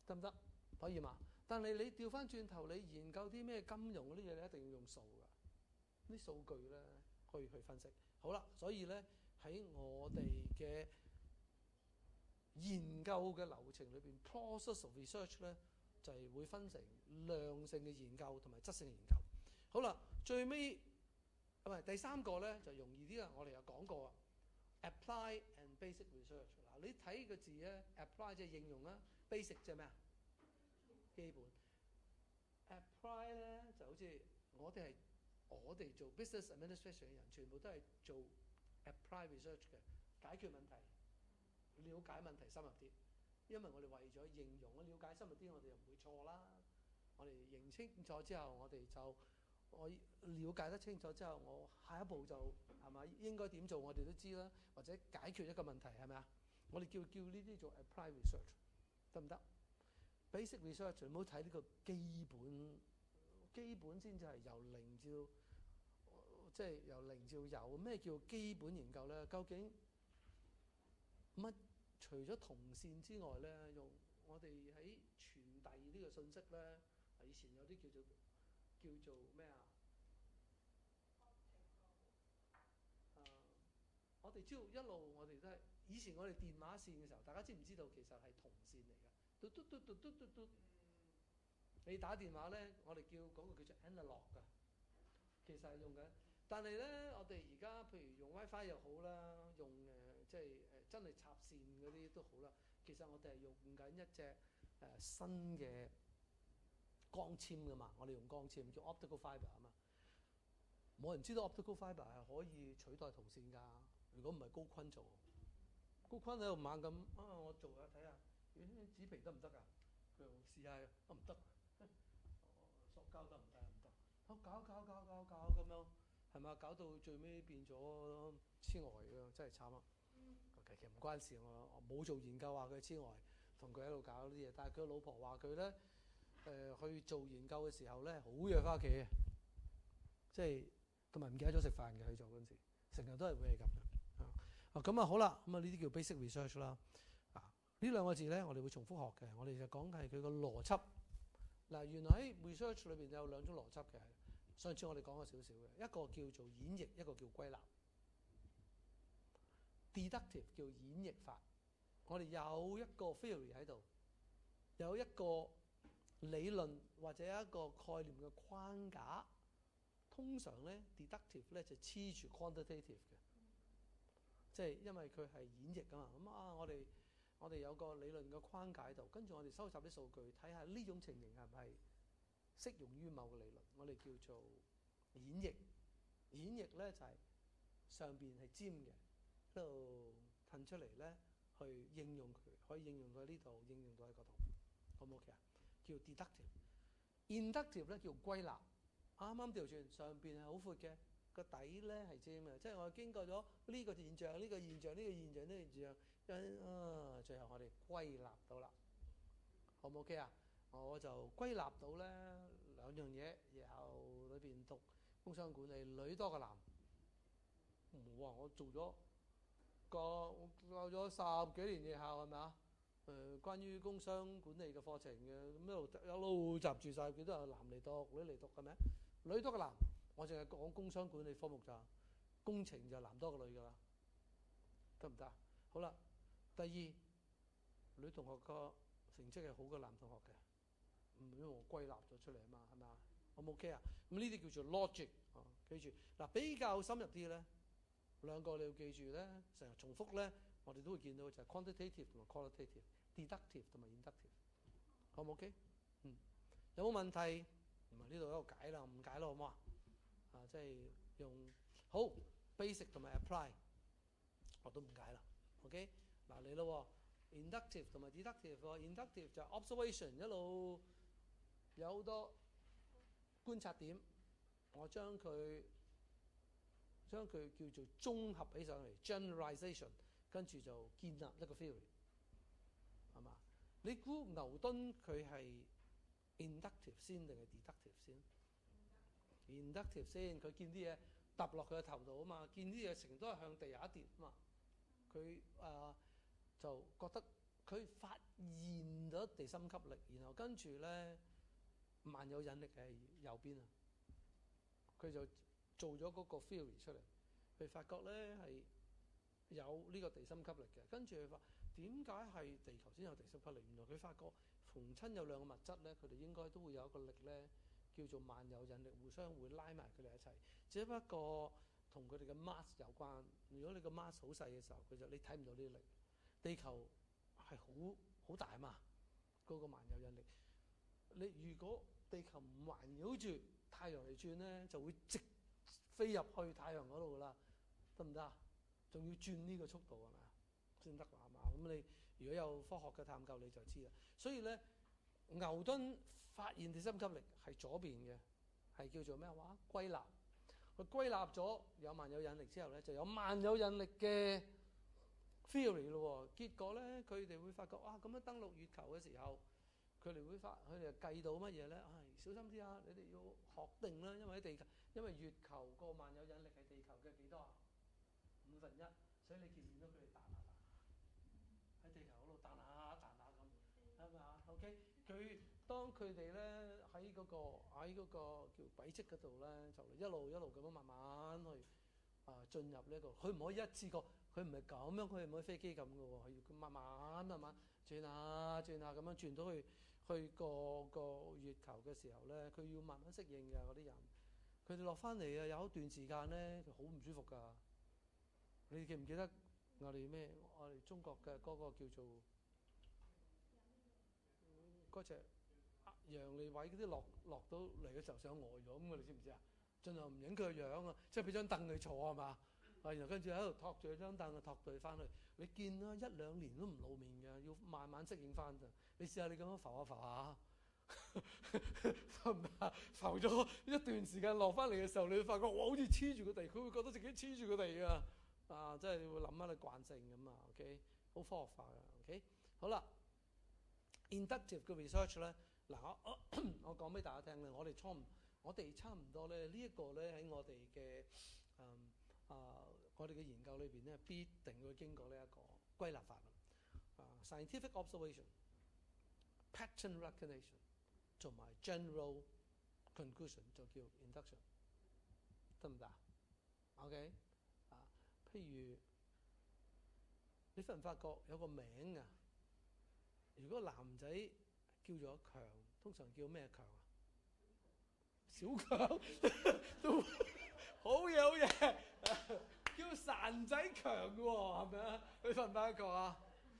得唔得？可以嘛？但係你調翻轉頭，你研究啲咩金融嗰啲嘢，你一定要用數㗎。啲數據咧可以去分析。好啦，所以咧喺我哋嘅研究嘅流程裏邊 ，process of research 咧就係會分成量性嘅研究同埋質性嘅研究。好啦，最尾唔係第3個咧就容易啲啦。我哋有講過 apply and basic research。嗱，你睇個字咧 ，apply 即係應用啦 ，basic 即係咩啊？基本。apply 咧就好似我哋做 business administration 嘅人，全部都係做 apply research 嘅，解決問題、了解問題深入啲。因為我哋為咗應用，了解深入啲，我哋又唔會錯啦。我哋認清楚之後，我了解得清楚之後，我下一步就係咪應該點做，我哋都知啦。或者解決一個問題係咪啊？我哋叫呢啲做 apply research， 得唔得？Basic research 唔好睇呢個基本先至係由零至即係由零至有。咩叫基本研究咧？究竟乜？除咗銅線之外咧，用我哋喺傳遞呢個信息咧，以前有啲叫做咩啊？我哋知道一路我哋都係以前我哋電話線嘅時候，大家知唔知道其實係銅線嚟㗎？嘟嘟嘟嘟嘟嘟嘟。你打電話咧，我哋叫嗰個叫做 analog 㗎，其實係用緊。但係咧，我哋而家譬如用 WiFi 又好啦，用即係真係插線嗰啲都好啦。其實我哋係用緊一隻新嘅光纖㗎嘛，我哋用光纖叫 optical fibre 啊嘛。冇人知道 optical fibre 係可以取代銅線㗎。如果唔係高坤做，高坤喺度猛咁我做下睇下，紙皮得唔得㗎？佢又試下，唔得。塑膠得唔得？唔得。搞咁樣，係咪？搞到最尾變咗痴呆㗎，真係慘啊！其實唔關事，我冇做研究話佢痴呆，同佢喺度搞啲嘢。但係佢老婆話佢咧，去做研究嘅時候咧，好夜翻屋企嘅，即係同埋唔記得咗食飯嘅去做嗰陣時，成日都係會係咁嘅。咁啊好啦，咁啊呢啲叫 basic research 啦。呢兩個字咧，我哋會重複學嘅。我哋就講係佢個邏輯。嗱，原來喺 research 裏邊有兩種邏輯嘅。上次我哋講過少少嘅，一個叫做演繹，一個叫歸納。Deductive 叫演繹法。我哋有一個 theory 喺度，有一個理論或者一個概念嘅框架。通常咧 deductive 咧就黐住 quantitative 嘅，即係因為佢係演繹㗎嘛。咁我哋有個理論嘅框架喺度，跟住我哋收集啲數據，睇下呢種情形係唔係適用於某個理論，我哋叫做演繹。演繹咧就係上邊係尖嘅，一路褪出嚟咧去應用佢，可以應用到喺呢度，應用到喺嗰度，好唔好嘅？叫 deductive。inductive 咧叫歸納，啱啱調轉，上邊係好闊嘅，個底咧係尖嘅，即係我經過咗呢個現象、呢個現象、呢個現象、呢個現象。最後我哋歸納到啦，好唔好 OK 啊？我就歸納到咧兩樣嘢，然後裏邊讀工商管理，女多過男。哇！我做咗教咗10幾年夜校係咪啊？關於工商管理嘅課程嘅，咁一路集住晒，幾多有男嚟讀，女嚟讀嘅咩？女多過男，我淨係講工商管理科目咋，工程就男多過女㗎啦，得唔得？好啦。第二，女同學個成績係好過男同學嘅，因為我歸納咗出嚟啊嘛，係咪啊？好唔 OK 啊？咁呢啲叫做 logic 啊，記住嗱，比較深入啲咧，兩個你要記住咧，成日重複咧，我哋都會見到就係 quantitative 同埋 qualitative、deductive 同埋 inductive， 好唔 OK？有冇問題？唔係呢度有一個解啦，唔解咯，好唔好啊？即係用好 basic 同埋 apply， 我都唔解啦 ，OK？嗱嚟咯 ，inductive 同埋 deductive。inductive 就 observation， 一路有好多觀察點，我將佢叫做綜合起上嚟 ，generalization， 跟住就建立一個 theory， 係嘛？你估牛頓佢係 inductive 先定係 deductive 先 ？inductive 先，佢見啲嘢揼落佢個頭度啊嘛，見啲嘢成日都係向地下跌啊嘛，佢就覺得佢發現咗地心吸力，然後跟住咧萬有引力係右邊啊，佢就做咗嗰個 theory 出嚟，佢發覺咧係有呢個地心吸力嘅，跟住佢話點解係地球先有地心吸力？原來佢發覺逢親有兩個物質咧，佢哋應該都會有一個力咧，叫做萬有引力，互相會拉埋佢哋一齊，只不過同佢哋嘅 mass 有關。如果你個 mass 好細嘅時候，你睇唔到呢啲力。地球係好大嘛，嗰個萬有引力。你如果地球唔環繞住太陽嚟轉咧，就會直飛入去太陽嗰度噶啦，得唔得啊？仲要轉呢個速度係咪啊？先得㗎係嘛？咁你如果有科學嘅探究你就知啦。所以咧，牛頓發現地心吸力係左邊嘅，係叫做咩話？歸納。佢歸納咗有萬有引力之後咧，就有萬有引力嘅theory 咯，結果咧佢哋會發覺咁樣登陸月球嘅時候，佢哋計到乜嘢咧？小心啲啊！你哋要學定啦，因為月球個萬有引力係地球嘅幾多啊？1/5，所以你見唔見到佢哋彈下喺地球嗰度彈下咁，係咪啊 ？OK， 當佢哋咧喺嗰個叫軌跡嗰度咧，就一路咁樣慢慢去進入呢個，佢唔可以一次過。佢唔係咁樣，佢唔可以飛機咁嘅喎，係要慢慢轉下咁樣轉到去個月球嘅時候咧，佢要慢慢適應嘅嗰啲人。佢哋落翻嚟啊，有一段時間咧，佢好唔舒服㗎。你記唔記得我哋中國嘅嗰個叫做嗰隻楊利偉嗰啲落到嚟嘅時候想呆咗咁嘅，你知唔知啊？盡量唔影佢個樣啊，即係俾張凳佢坐係嘛？然後跟住喺度托住張凳，托佢翻去。你見啦，1-2年都唔露面嘅，要慢慢適應翻咋。你試下你咁樣浮下，浮咗一段時間落翻嚟嘅時候，你會發覺哇，好似黐住個地，佢會覺得自己黐住個地啊！即係你會諗下你慣性咁啊。OK， 好科學化嘅。OK， 好啦 ，inductive 嘅 research 咧，嗱，我講俾大家聽咧，我哋差唔多咧，呢一個咧喺我哋嘅我哋嘅研究裏邊咧，必定會經過呢一個歸納法scientific observation、pattern recognition 同埋 general conclusion 就叫 induction， 得唔得？OK 譬如你發唔發覺有個名啊？如果男仔叫咗強，通常叫咩強啊？小強都好嘢，好嘢，叫孱仔強喎，係咪啊？你發唔發覺啊？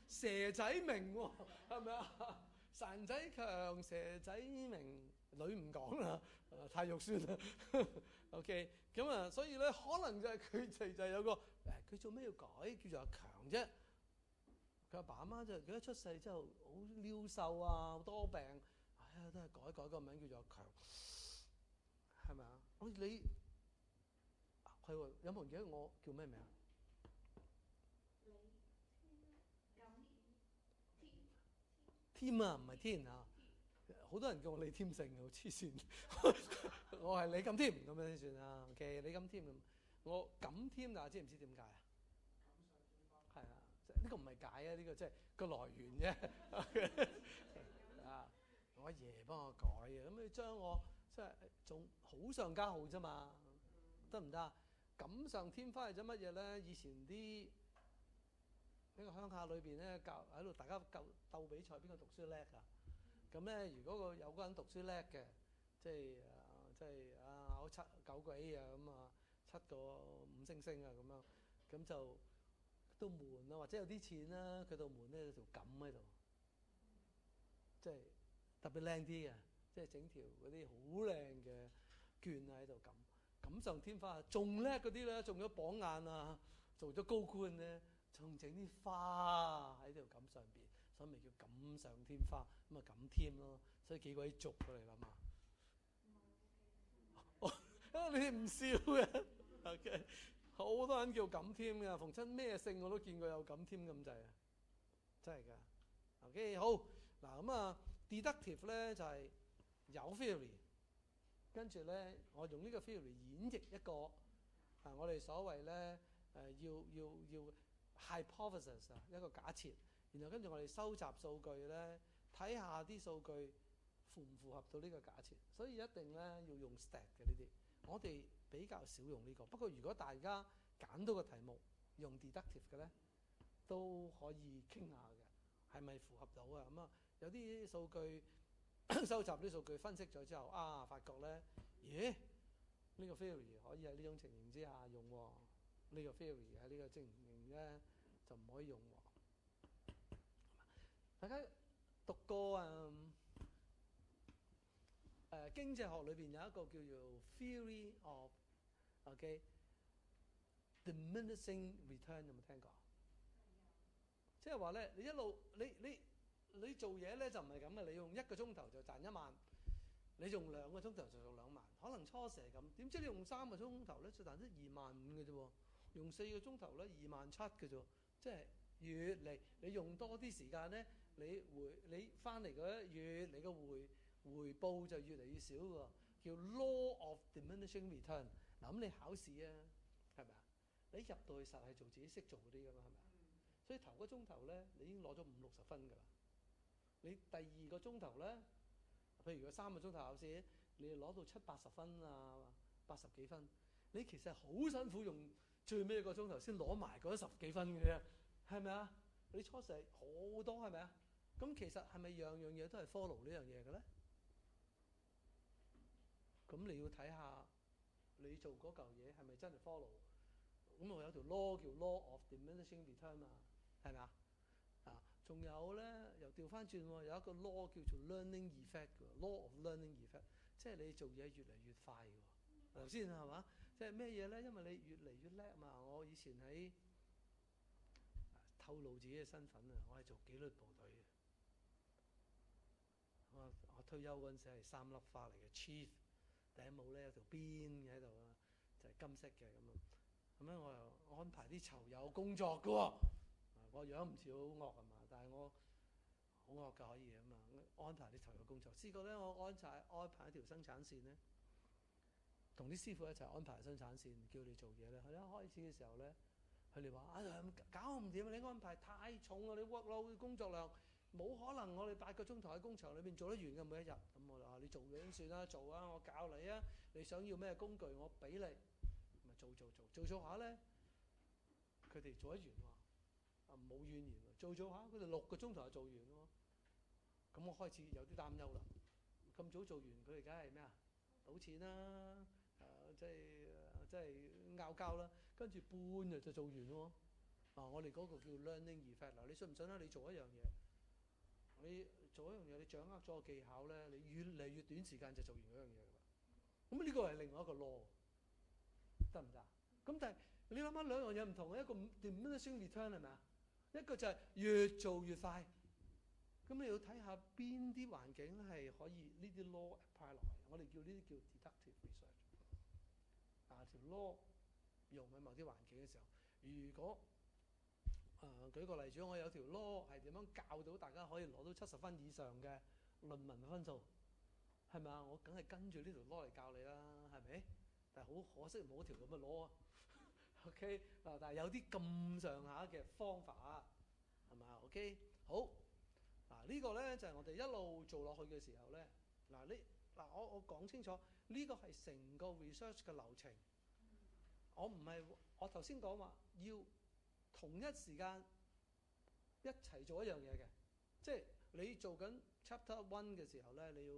蛇仔明喎，係咪啊？孱仔強，蛇仔明，女唔講啦，太肉酸啦。OK， 咁啊，所以咧可能就係佢哋就有個佢做咩要改叫做阿強啫？佢阿爸阿媽就佢一出世之後好撩瘦啊，好多病，都係改個名叫做阿強，係咪啊？好似你係喎，有冇人記得我叫咩名啊？添啊，唔係天啊！好多人叫我李添勝，好黐線。我係李錦添咁樣先算啦。OK， 李錦添咁，我錦添啊，知唔知點解啊？係啊，呢個唔係解啊，呢個即係個來源啫。啊，我阿爺幫我改嘅，咁你將我即係仲好上加好啫嘛，得唔得啊？錦上添花係咗乜嘢咧？以前啲呢個鄉下裏邊咧，喺度大家鬥比賽，邊個讀書叻啊？咁咧，如果有個人讀書叻嘅，即係考7、9個 A 啊，咁啊7個5星星啊咁樣，咁就到門啊，或者有啲錢啦，佢到門咧有條錦喺度，即係特別靚啲嘅，即係整條嗰啲好靚嘅絹喺度錦上添花。仲叻嗰啲咧，中咗榜眼啊，做咗高官咧，仲整啲花喺條錦上邊，所以咪叫錦上添花，咁啊錦添咯，所以幾鬼俗㗎你諗下。你哋唔笑嘅 ，OK， 好多人叫錦添嘅，逢親咩姓我都見過有錦添咁滯啊，真係㗎。OK， 好嗱咁啊 ，deductive 咧就係有 theory， 跟住咧我用呢個 theory 演繹一個我哋所謂咧要 hypothesis 啊，一個假設，然後跟住我哋收集數據咧，睇下啲數據符唔符合到呢個假設，所以一定咧要用 stat 嘅呢啲。我哋比較少用呢個，不過如果大家揀到個題目用 deductive 嘅咧，都可以傾下嘅，係咪符合到啊？咁啊，有啲數據收集啲數據分析咗之後發覺咧，咦？呢個 theory 可以喺呢種情形之下用喎，呢個 theory 喺呢個情形咧就唔可以用喎。大家讀過經濟學裏邊有一個叫做 theory of diminishing return， 有冇聽過？即係話咧，你一路你做嘢咧就唔係咁嘅，你用1個鐘頭就賺1萬，你用2個鐘頭就做2萬，可能初時係咁，點知你用3個鐘頭咧就賺得25000嘅啫喎，用4個鐘頭咧27000嘅啫，即係越嚟你用多啲時間咧，你翻嚟嗰一月你個回報就越嚟越少喎，叫 law of diminishing return。嗱咁你考試啊，係咪啊？你入到去實係做自己識做嗰啲噶嘛，係咪啊？所以頭個鐘頭咧，你已經攞咗50-60分㗎啦。你第2個鐘頭咧，譬如佢3個鐘頭考試，你攞到70-80分啊，80幾分，你其實好辛苦用最尾1個鐘頭先攞埋嗰10幾分嘅啫，係咪啊？你初時係好多係咪啊？咁其實係咪樣嘢都係 follow 呢樣嘢嘅咧？咁你要睇下你做嗰嚿嘢係咪真係 follow？ 咁我有條 law 叫 law of diminishing return 啊，係咪啊？仲有咧又調翻轉喎，有一個 law 叫做 learning effect 嘅 law of learning effect， 即係你做嘢越嚟越快喎。頭先係嘛？即係咩嘢咧？因為你越嚟越叻嘛。我以前喺透露自己嘅身份啊，我係做紀律部隊嘅。我退休嗰陣時係3粒花嚟嘅 chief， 頂帽咧有條邊嘅喺度啊，就係金色嘅咁啊。咁樣我又安排啲囚友工作嘅喎，我樣唔似好惡係嘛，但係我好惡㗎，可以啊嘛，安排你投入工作。試過咧，我安排一條生產線咧，同啲師傅一齊安排生產線，叫你做嘢咧。佢一開始嘅時候咧，佢哋話搞唔掂啊！你安排太重啊！你 workload 工作量冇可能，我哋8個鐘頭喺工場裏邊做得完嘅每一日。咁我話你做咗算啦，做啊！我教你啊！你想要咩工具，我俾你，咪做下咧。佢哋做得完喎，冇怨言喎。做下，佢哋6個鐘頭就做完喎。咁我開始有啲擔憂啦。咁早做完，佢哋梗係咩啊？賭錢啦，即係拗交啦。跟住半日就做完喎。我哋嗰個叫 learning effect 嗱，你信唔信啊？你做一樣嘢，你掌握咗個技巧咧，你越嚟越短時間就做完嗰樣嘢㗎啦。咁呢個係另外一個 law， 得唔得？咁但係你諗下兩樣嘢唔同嘅，一個 diminishing return 係咪啊？一個就係越做越快。咁你要睇下邊啲環境係可以呢啲 law apply 落嚟，我哋叫呢啲叫 deductive research。條 law 用喺某啲環境嘅時候，如果舉個例子，我有條 law 係點樣教到大家可以攞到70分以上嘅論文分數，係咪啊？我梗係跟住呢條 law 嚟教你啦，係咪？但係好可惜冇條咁嘅 law 啊。OK 但係有啲咁上下嘅方法，係咪啊 ？OK 好。呢個咧就係我哋一路做落去嘅時候咧，我講清楚，呢個係成個 research 嘅流程。我頭先講話要同一時間一齊做一樣嘢嘅，即係你做緊 chapter 1嘅時候咧，你要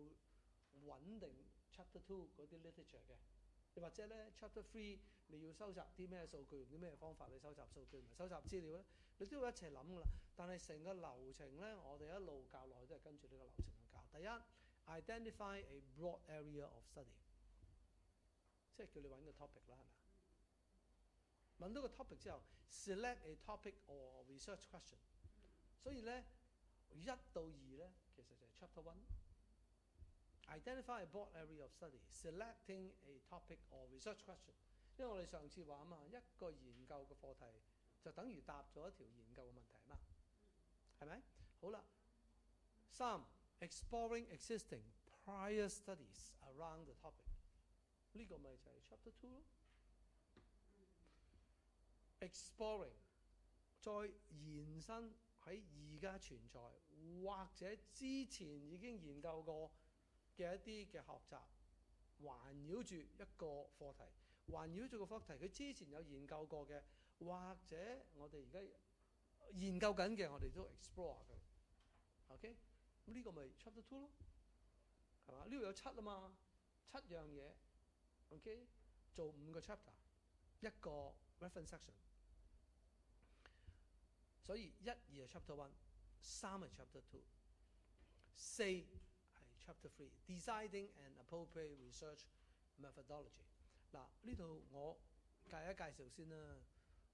穩定 chapter 2嗰啲 literature 嘅，又或者咧 chapter 3你要收集啲咩數據，用啲咩方法去收集數據同埋收集資料咧，你都要一齊諗㗎啦。但係成個流程咧，我哋一路教落去都係跟住呢個流程去教。第一 ，identify a broad area of study， 即係叫你揾個 topic 啦，係咪啊？揾到個 topic 之後 ，select a topic or research question。所以咧1到2咧，其實就係 chapter 1。Identify a broad area of study, selecting a topic or research question。因為我哋上次話啊嘛，一個研究嘅課題就等於答咗一條研究嘅問題啊嘛，係咪？好啦，3 exploring existing prior studies around the topic。呢個咪就係 chapter 2咯。exploring 再延伸喺而家存在或者之前已經研究過嘅一啲嘅學習，環繞住一個課題，環繞住個課題，佢之前有研究過嘅，或者我哋而家研究緊嘅，我哋都 explore 佢。OK， 咁呢個咪 chapter 2咯，係嘛？呢度有7啊嘛，7樣嘢。OK， 做5個 chapter， 一個 reference section。所以1、2係 chapter 1， 3係 chapter 2， 4係 chapter 3，deciding an appropriate research methodology。呢度我介紹先啦。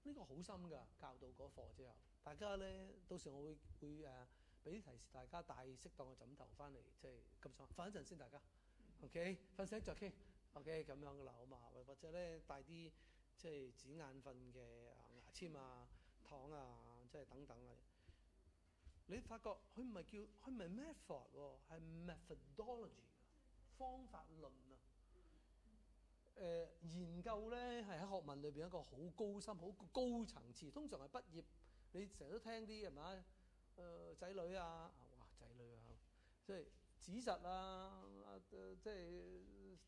呢個好深㗎，教到嗰課之後，大家咧到時我會俾啲提示大家帶適當嘅枕頭翻嚟，即係咁上。瞓一陣先，大家 OK， 瞓醒再傾 OK 咁樣㗎啦，好嘛？或者咧帶啲即係止眼瞓嘅牙籤啊、糖啊，即係等等啊。你發覺佢唔係 method 喎，係 methodology， 方法論啊。研究咧係喺學問裏邊一個好高深、好高層次。通常係畢業，你成日都聽啲係咪仔女啊，仔女啊，即係子侄啊，即係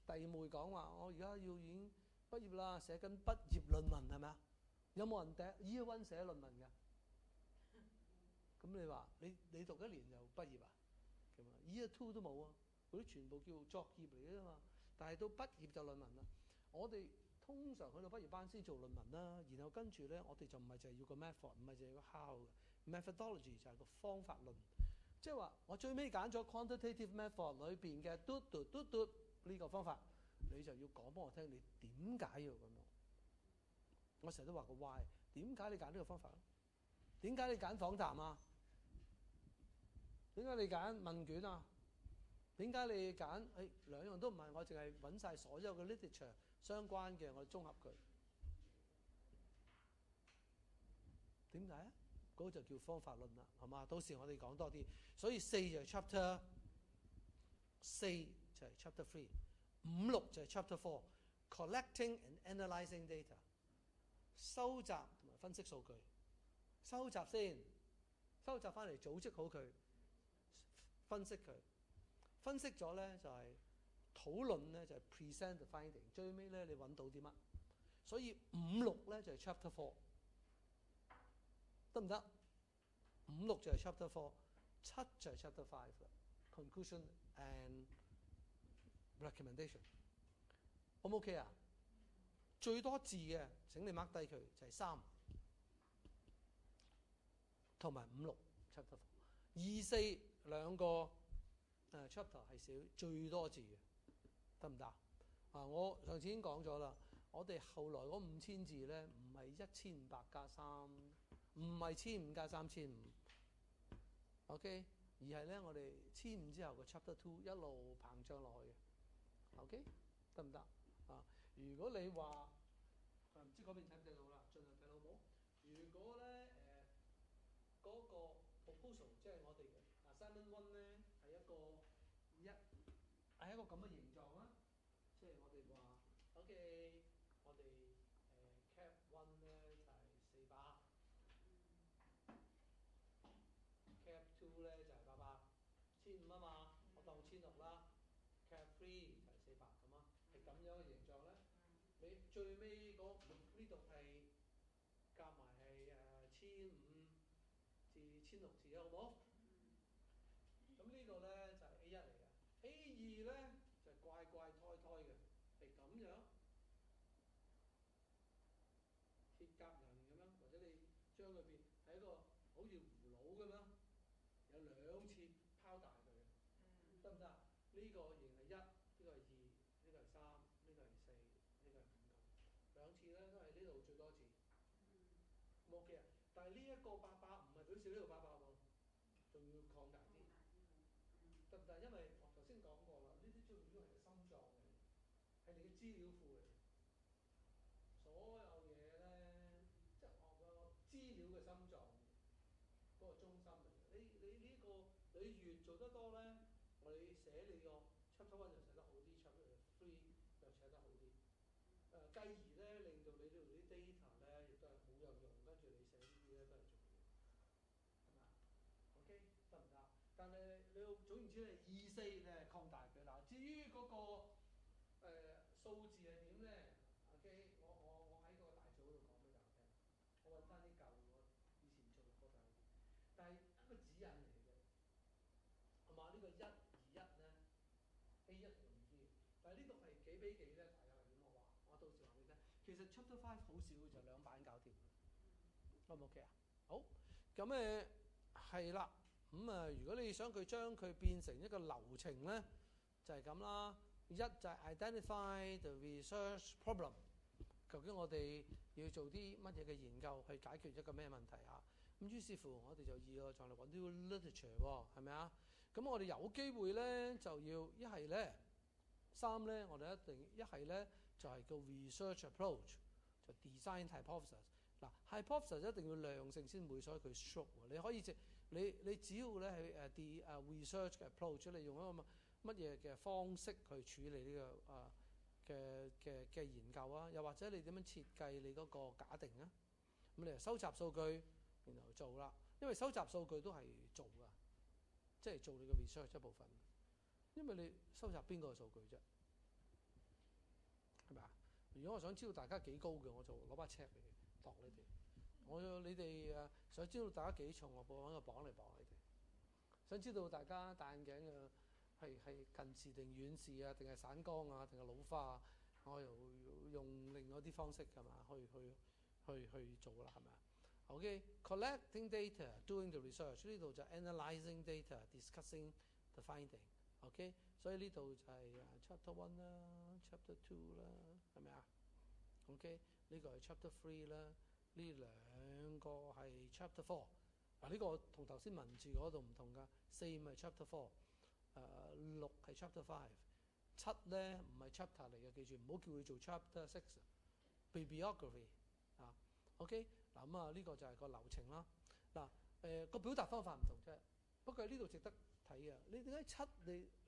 弟妹講話，我而家已經畢業啦，寫緊畢業論文係咪啊？有冇人第一 year one 寫論文㗎？咁你話你讀1年就畢業啊？咁啊 year two 都冇啊，嗰啲全部叫作業嚟嘅啫嘛。但係到畢業就論文啦。我哋通常去到畢業班先做論文啦，然後跟住咧，我哋就唔係淨係要個 method， 唔係淨係個 how 嘅 methodology 就係個方法論。即係話我最尾揀咗 quantitative method 裏邊嘅嘟呢個方法，你就要講幫我聽，你點解要咁樣？我成日都話個 why， 點解你揀呢個方法？點解你揀訪談啊？點解你揀問卷啊？點解你揀兩樣都唔係？我淨係揾晒所有嘅 literature 相關嘅，我綜合佢。點解啊？嗰個就叫方法論啦，係嘛？到時我哋講多啲。所以4就係 chapter 4就係 chapter 3， 5、6就係 chapter 4，collecting and analysing data， 收集同埋分析數據。收集先，收集翻嚟組織好佢，分析佢，分析咗咧就係討論咧就係 present the finding， 最尾咧你揾到啲乜？所以5、6咧就係 chapter 4， 得唔得？5、6就係 chapter 4， 7就係 chapter 5啦。Conclusion and recommendation， 好唔 OK 啊？最多字嘅請你 mark 低佢就係3同埋5、6 chapter 4， 2、4兩個chapter 係少最多字嘅，得唔得啊？我上次已經講咗啦，我哋後來嗰5000字咧唔係1500加3，唔係1500加3500 ，OK， 而係咧我哋1500之後嘅 chapter 2一路膨脹落去嘅 ，OK， 得唔得啊？如果你話唔知嗰邊睇唔睇到啦，盡量睇到冇。如果咧嗰個 proposal 即係我哋嘅 assignment 1咧係一個係一個咁嘅形狀啦，即係我哋話 OK， 我哋cap 1咧就係400，cap 2咧就係800，1500啊嘛，我當1600啦。cap 3就係400咁啊，係咁樣嘅形狀咧。你最尾嗰呢度係夾埋係1500至1600字啊，好冇？咁呢個咧就係 A1 嚟嘅。A2 咧就怪怪胎胎嘅，係咁樣鐵甲人咁樣，或者你將佢變係一個好似葫蘆咁樣，有2次拋大佢嘅，得唔得啊？呢個型係1，呢個係2，呢個係3，呢個係4，呢個係5咁。2次咧都係呢度最多字。OK 啊？但係呢一個800唔係表示呢度800喎，仲要擴大啲，得唔得？因為我頭先講過啦，呢啲資料係個心臟嚟，係你嘅資料庫嚟，所有嘢咧，即係我個資料嘅心臟，嗰個中心嚟嘅。你呢個你越做得多咧，我哋寫你個 chapter 1就寫得好啲 ，chapter 3又寫得好啲。繼而咧，令到你呢度啲 data 咧亦都係好有用，跟住你寫呢啲咧都係重要，係咪啊 ？OK， 得唔得？但係你要總言之係2、4咧擴大佢嗱。至於嗰個數字係點咧 ？OK， 我喺個大組度講俾大家聽。我揾翻啲舊我以前做過就，但係一個指引嚟嘅啫，係嘛？呢個1、2、1咧 A1 容易啲，但係呢度係幾比幾咧？大家係點我話？我到時話俾你聽。其實 chapter 5好少嘅，就2版搞掂。O 唔 OK 啊？好，咁係啦。如果你想佢將佢變成一個流程咧，就係咁啦。1就係 identify the research problem， 究竟我哋要做啲乜嘢嘅研究去解決一個咩問題啊？咁於是乎我哋就要再嚟揾啲 literature 喎，係咪啊？咁我哋有機會咧就要一係咧3咧，我哋一定一係咧就係個 research approach， 就 design hypothesis。嗱 hypothesis 一定要量性先會，所以佢 short。你可以你只要咧係research 嘅 approach， 你用一個乜嘢嘅方式去處理呢個嘅研究啊？又或者你點樣設計你嗰個假定啊？咁你就收集數據，然後做啦。因為收集數據都係做㗎，即係做你嘅 research 一部分。因為你收集邊個數據啫？係咪啊？如果我想知道大家幾高嘅，我就攞把尺嚟度你哋。你哋想知道大家幾重，我揾個磅嚟磅你哋。想知道大家戴眼鏡嘅係近視定遠視啊，定係散光啊，定係老花啊？我又用另外啲方式係嘛，去做啦，係咪啊？OK，collecting data, doing the research， 呢度就 analysing data, discussing the finding。OK， 所以呢度就係chapter 1啦 ，chapter 2啦，係咪啊 ？OK， 呢個係 chapter 3啦，呢兩個係 chapter 4。嗱，呢個同頭先文字嗰度唔同㗎，4咪 chapter 4， 6係 chapter 5， 7咧唔係 chapter 嚟嘅，記住唔好叫佢做 chapter 6，bibliography 啊。OK， 嗱咁呢個就係個流程啦。嗱個表達方法唔同啫，不過呢度值得睇嘅。你點解七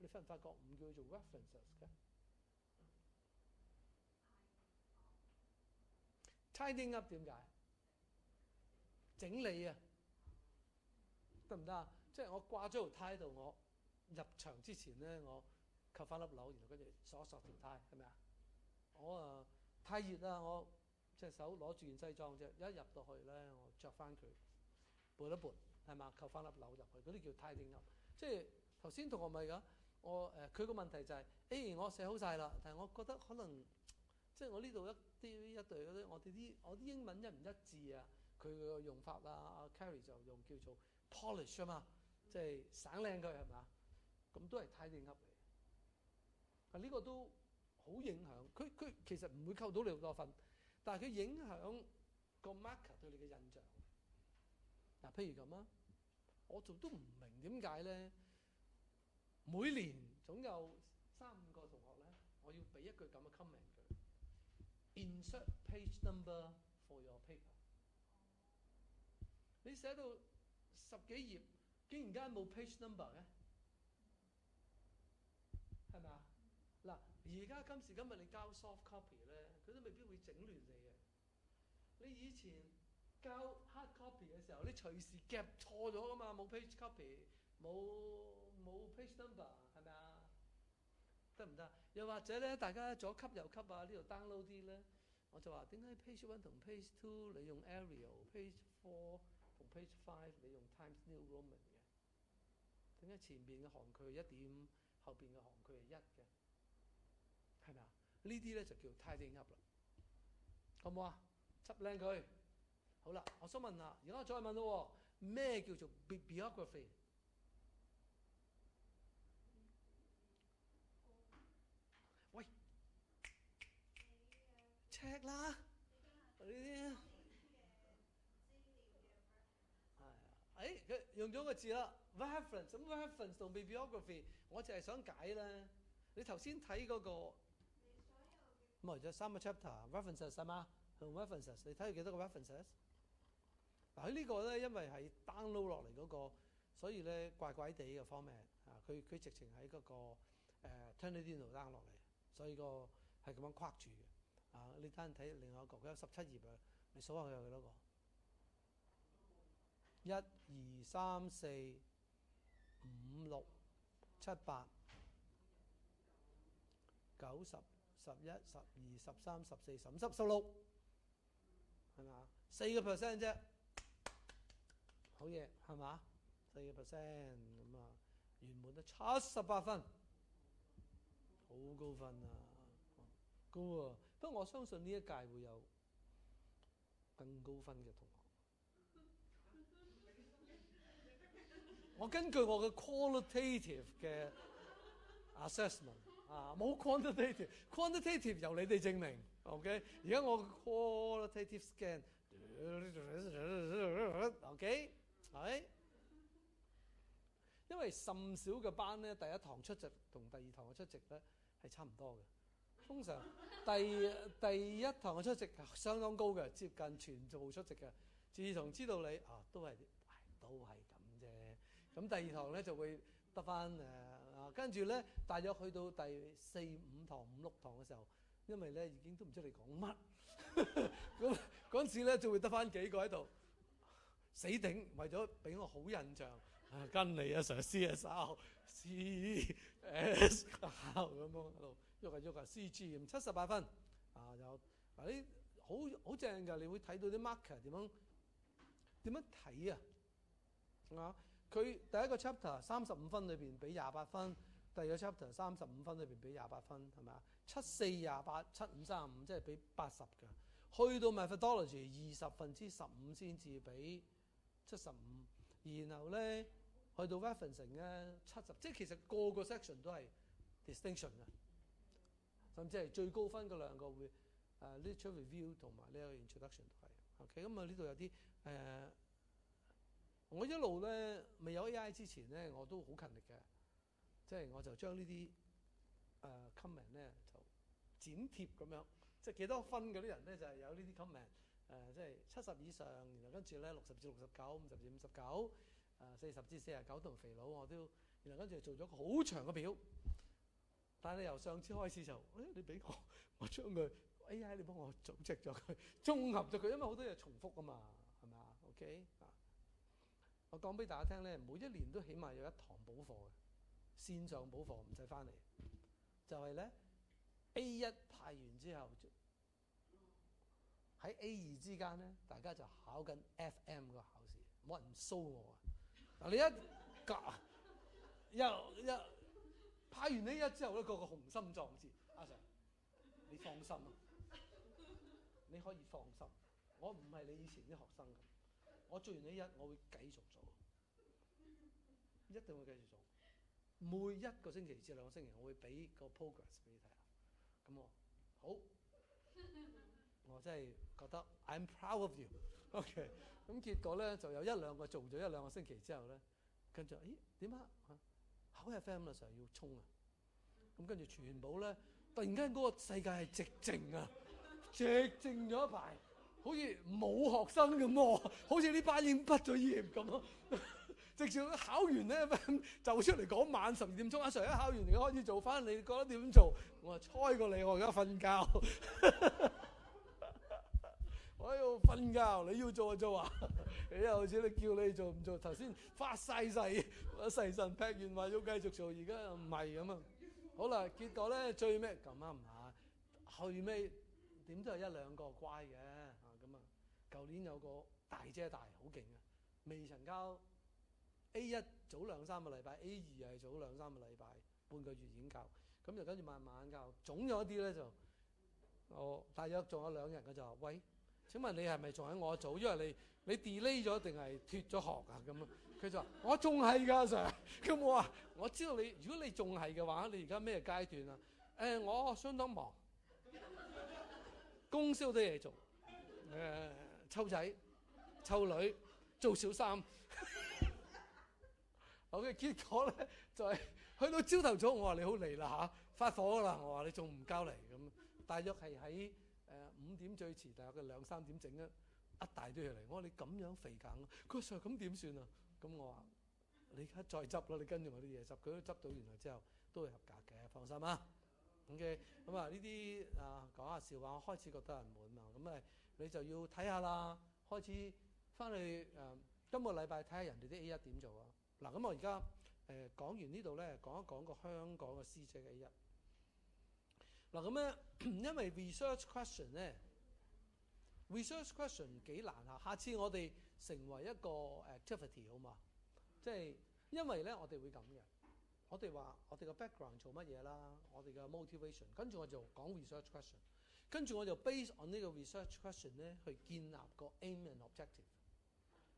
你發唔發覺唔叫做 references 嘅？Tidying up 點解？整理啊，得唔得啊？即係我掛咗條呔度，我入場之前咧，我扣翻粒紐，然後跟住鎖條呔，係咪啊？我太熱啦，我隻手攞住件西裝啫，一入到去咧，我着翻佢，撥一撥，係嘛？扣翻粒紐入去，嗰啲叫 tidying up。即係頭先同學咪㗎，我佢個問題就係，我寫好晒啦，但係我覺得可能即係我呢度一隊嗰啲，我啲英文一唔一致啊？佢個用法啦，阿 Carrie 就用叫做 polish 啊嘛，即係省靚佢係嘛？咁都係 tidying up 嚟。呢個都好影響佢其實唔會扣到你好多分，但係佢影響個 marker 對你嘅印象。嗱，譬如咁啊，我仲都唔明點解咧，每年總有3-5個同學咧，我要俾一句咁嘅 comment 佢 ，insert page number for your paper。你寫到10幾頁，竟然間冇 page number 嘅，係咪啊？嗱，而家今時今日你交 soft copy 咧，佢都未必會整亂你嘅。你以前交 hard copy 嘅時候，你隨時夾錯咗㗎嘛，冇 page copy，冇 page number，係咪啊？得唔得？又或者咧，大家左級右級啊，呢度 download 啲咧，我就話點解 page 1同 page 2你用 Arial，page 4同 page 5你用 Times New Roman 嘅？點解前邊嘅行距1點，後邊嘅行距係1嘅？係咪啊？呢啲咧就叫 tidying up 啦，好唔好啊？執靚佢。好啦，我想問下，而家我再問咯，咩叫做 bibliography？ 喂 ，check 啦，呢啲係佢用咗個字啦 ，reference。咁 reference 同 bibliography， 我就係想解咧。你頭先睇嗰個，咁咪就3個 chapter，references 係嘛？同 references， 你睇佢幾多個 references？ 嗱，佢呢個咧，因為係 download 落嚟嗰個，所以咧怪怪地嘅 format 啊，佢直情喺嗰個Turnitin 度 down 落嚟，所以個係咁樣框住嘅。啊，你單睇另外一個，佢有17頁啊，你數下佢有幾多個？1、2、3、4、5、6、7、8、9、10、11、12、13、14、15、16，係咪啊？4% 啫。好嘢係嘛？4% 咁啊，原本都78分，好高分啊，高啊！不過我相信呢一屆會有更高分嘅同學。我根據我嘅 qualitative 嘅 assessment 啊，冇 quantitative 由你哋證明 ，OK？ 而家我 qualitative scan，OK？係，因為甚少嘅班咧，第一堂出席同第二堂嘅出席咧係差唔多嘅。通常第一堂嘅出席相當高嘅，接近全部出席嘅。自從知道你都係咁啫，咁第二堂咧就會得翻跟住咧大約去到第4、5堂、5、6堂嘅時候，因為咧已經都唔知你講乜，咁嗰陣時咧就會得翻幾個喺度。死頂，為咗俾我好印象，跟你啊 Sir，CSR、CS 咁樣喺度喐啊 CG 咁78分啊，有嗱啲好正㗎，你會睇到啲 marker 點樣睇啊？佢第一個 chapter 35分裏邊俾28分，第二個 chapter 35分裏邊俾28分，係咪啊？74、28、75、35，即係俾80㗎。去到 methodology 15%先至俾75，然後咧去到 referencing 咧70，即係其實個個 section 都係 distinction 嘅，甚至係最高分嗰兩個會literature review 同埋呢個 introduction 都係 OK。咁啊呢度有啲我一路咧未有 AI 之前咧，我都好勤力嘅，即係我就將呢啲comment 咧就剪貼咁樣，即係幾多分嗰啲人咧就係有呢啲 comment 即係70以上，然後跟住咧60至69、50至59、40至49同肥佬我都，然後跟住做咗個好長嘅表。但係由上次開始就，你俾我將佢 AI 你幫我組織咗佢，綜合咗佢，因為好多嘢重複啊嘛，係咪啊 ？OK 啊，我講俾大家聽咧，每一年都起碼有一堂補課嘅，線上補課唔使翻嚟，就係咧 A1 派完之後，喺 A2 之間咧，大家就考緊 FM 個考試，冇人騷我啊！嗱，你一派完呢一之後咧，個雄心壯志，阿 Sir， 你放心啊，你可以放心，我唔係你以前啲學生咁，我做完呢一，我會繼續做，一定會繼續做，每一個星期至2個星期，我會俾個 progress 俾你睇下，咁我好，我真係覺得 I'm proud of you，OK，咁結果咧就有1-2個做咗1-2個星期之後咧，跟住咦點啊？考 FM 嘅時候要衝啊！咁跟住全部咧，突然間嗰個世界係寂靜啊，寂靜咗一排，好似冇學生咁喎，好似呢班已經畢咗業咁咯。直接考完咧 FM 就出嚟講晚12點鐘，阿 Sir 一考完你開始做翻，你覺得點做？我話猜過你，我而家瞓覺。我喺度瞓覺，你要做就做啊！你又似你叫你做唔做？頭先發晒誓，誓神劈完話要繼續做，而家又唔係咁啊！好啦，結果咧最尾咁啊唔係，去尾點都有1-2個乖嘅啊咁啊！舊年有個大姐大好勁嘅，未曾交 A1 早2-3個禮拜 ，A2 係早2-3個禮拜，半個月已經交，咁就跟住慢慢交，總有一啲咧就我大約仲有2人嘅就話喂。請問你係咪仲喺我組？因為你 delay 咗定係脫咗學啊？咁啊，佢就話我仲係㗎 Sir。咁我話我知道你，如果你仲係嘅話，你而家咩階段啊？我相當忙，公司好多嘢做，湊仔、湊女、做小三。OK， 結果咧就係去到朝頭早，我話你好嚟啦嚇，發火啦！我話你仲唔交嚟咁，大約係喺5點最遲，大約嘅2-3點整一大堆嘢嚟。我話你咁樣肥梗，佢話 Sir 咁點算啊？咁我話你而家再執啦，你跟住我啲嘢執，佢都執到原來之後都係合格嘅，放心啊。OK， 咁啊呢啲講下笑話，我開始覺得人悶啊，咁你就要睇下啦，開始翻去今個禮拜睇下人哋啲 A1 點做啊。嗱，咁我而家講完呢度咧，講一講個香港嘅師姐嘅 A1。嗱咁咧，因為 research question 咧 ，research question 幾難啊！下次我哋成為一個 activity 好嘛？即係因為咧，我哋會咁嘅，我哋話我哋個 background 做乜嘢啦，我哋嘅 motivation， 跟住我就講 research question， 跟住我就 base on 呢個 research question 咧去建立個 aim and objective。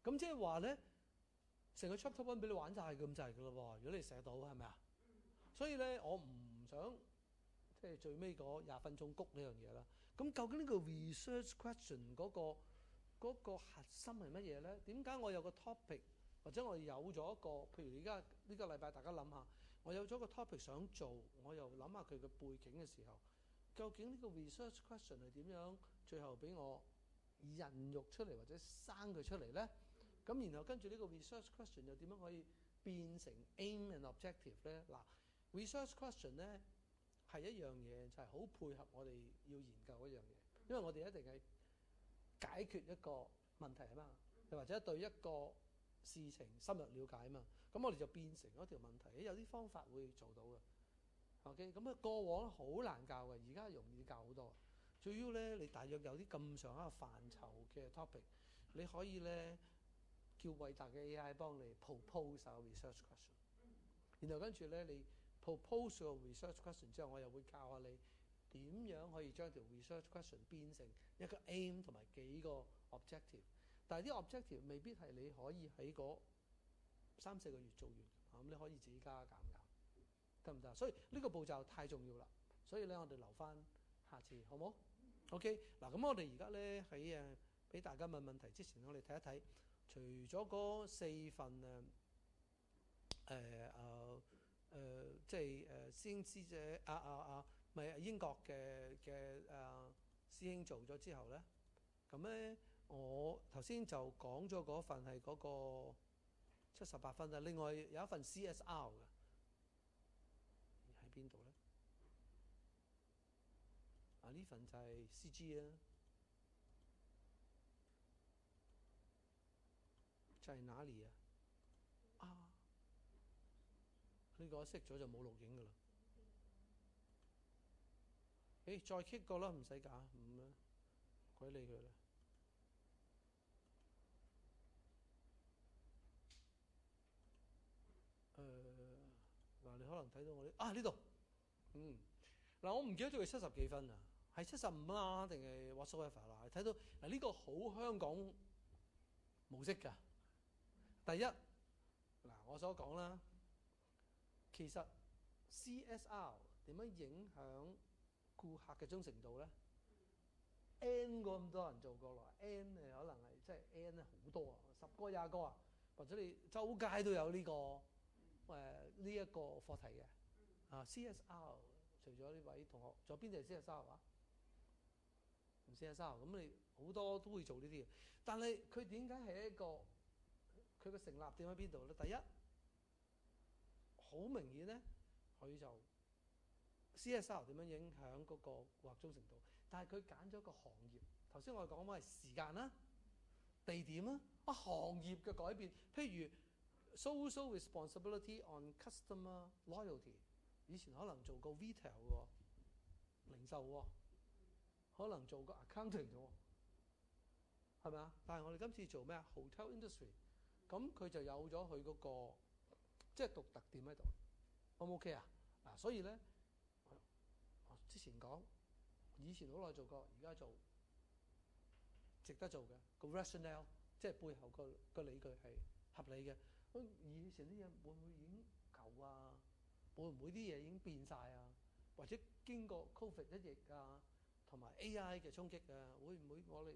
咁即係話咧，成個 chapter one 俾你玩晒咁滯噶咯喎！如果你寫到係咪啊？所以咧，我唔想。即係最尾嗰20分鐘谷呢樣嘢啦。咁究竟呢個 research question 嗰個核心係乜嘢咧？點解我有個 topic 或者我有咗一個，譬如而家呢個禮拜大家諗下，我有咗個 topic 想做，我又諗下佢嘅背景嘅時候，究竟呢個 research question 係點樣最後俾我孕育出嚟或者生佢出嚟咧？咁然後跟住呢個 research question 又點樣可以變成 aim and objective 咧？嗱 ，research question 咧。係一樣嘢，就係好配合我哋要研究一樣嘢，因為我哋一定係解決一個問題啊嘛，又或者對一個事情深入了解啊嘛，咁我哋就變成一條問題，有啲方法會做到嘅。OK， 咁啊過往好難教嘅，而家容易教好多。最要咧，你大約有啲咁上下範疇嘅 topic， 你可以咧叫偉大嘅 AI 幫你 propose 個 research question， 然後跟住咧你propose 個 research question 之後，我又會教下你點樣可以將條 research question 變成一個 aim 同埋幾個 objective。但係啲 objective 未必係你可以喺嗰3-4個月做完，咁你可以自己加減得唔得？所以呢個步驟太重要啦。所以咧，我哋留翻下次好冇 ？OK 嗱，咁我哋而家咧喺俾大家問問題之前，我哋睇一睇，除咗嗰4份即係師兄師姐咪英國嘅師兄做咗之後咧，咁咧，我頭先就講咗嗰份係嗰個78分啦。另外有一份 CSR 嘅喺邊度咧？呢份就係 CG 啊，在哪裡啊？呢個熄咗就冇錄影噶啦。再 kick 個啦，唔使搞，唔啦，鬼理佢啦。嗱，你可能睇到我呢度，嗱，我唔記得咗佢70幾分啊，係75啦，定係 whatsoever 啦？睇到嗱，呢個好香港模式㗎。第一，嗱，我所講啦，其實 CSR 點樣影響顧客嘅忠誠度咧？N 個咁多人做過來 ，N 可能係即係 N 咧好多啊，10個20個啊，或者你周街都有呢個呢一個課題嘅。CSR 除咗呢位同學，仲有邊啲係 CSR 啊？唔 CSR 咁你好多都會做呢啲嘢，但係佢點解係一個佢嘅成立點喺邊度咧？第一，好明顯咧，佢就 CSR 點樣影響嗰個顧客忠誠度，但係佢揀咗個行業。頭先我哋講話係時間啦、地點啦、行業嘅改變，譬如 social responsibility on customer loyalty， 以前可能做過 retail 喎，零售喎，可能做過 accounting 喎，係咪啊？但係我哋今次做咩啊 ？hotel industry， 咁佢就有咗佢嗰個即係獨特點喺度。O 唔 OK 啊？嗱，所以咧，之前講以前好耐做過，而家做值得做嘅個 rationale， 即係背後個理據係合理嘅。以前啲嘢會唔會已經舊啊？會唔會啲嘢已經變晒啊？或者經過 Covid 一役啊，同埋 AI 嘅衝擊啊，會唔會我哋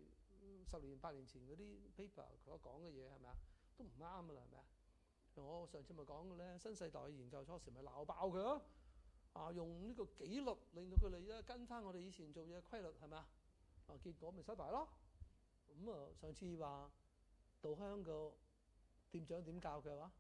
10年8年前嗰啲 paper 所講嘅嘢係咪啊？都唔啱㗎啦，係咪啊？我上次咪講嘅咧，新世代嘅研究初時咪鬧爆佢咯。用呢個紀律令到佢哋咧跟翻我哋以前做嘢規律係咪啊？結果咪失敗咯。咁上次話稻香個店長點教佢話？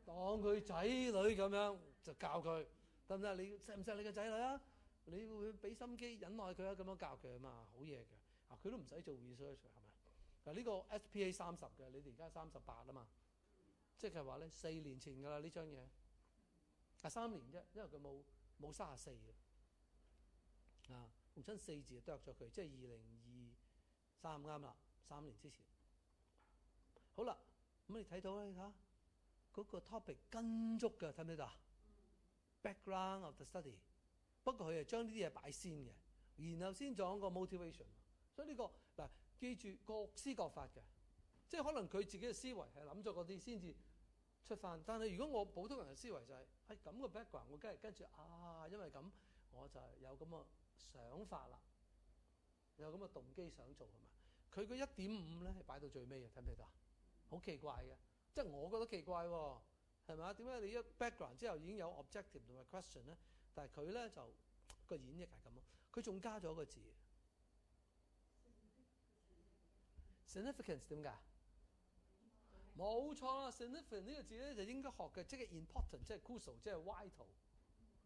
當佢仔女咁樣就教佢，得唔得？你錫唔錫你個仔女啊？你會俾心機忍耐佢啊？咁樣教佢啊嘛，好嘢嘅。佢都唔使做 research 係咪？嗱，呢個 SPA 30嘅，你哋而家38啊嘛，即係話咧4年前㗎啦呢張嘢，3年啫，因為佢冇34嘅逢親4字就剁咗佢，即係2023啱啦，3年之前。好啦，咁你睇到咧嚇嗰個 topic 跟足嘅，睇唔睇到啊？Background of the study， 不過佢係將呢啲嘢擺先嘅，然後先講個 motivation。所以呢個嗱，記住各施各法嘅，即係可能佢自己嘅思維係諗咗嗰啲先至出翻。但係如果我普通人嘅思維就係咁嘅 background， 我梗係跟住因為咁我就有咁嘅想法啦，有咁嘅動機想做係嘛？佢個1.5咧係擺到最尾嘅，睇唔睇到啊？好奇怪嘅，即係我覺得奇怪喎，係咪？點解你一 background 之後已經有 objective 同埋 question 咧？但係佢咧就個演繹係咁咯，佢仲加咗個字 significance 點解？冇錯啦 ，significant 呢個字咧就應該學嘅，即係 important， 即係 crucial， 即係 vital，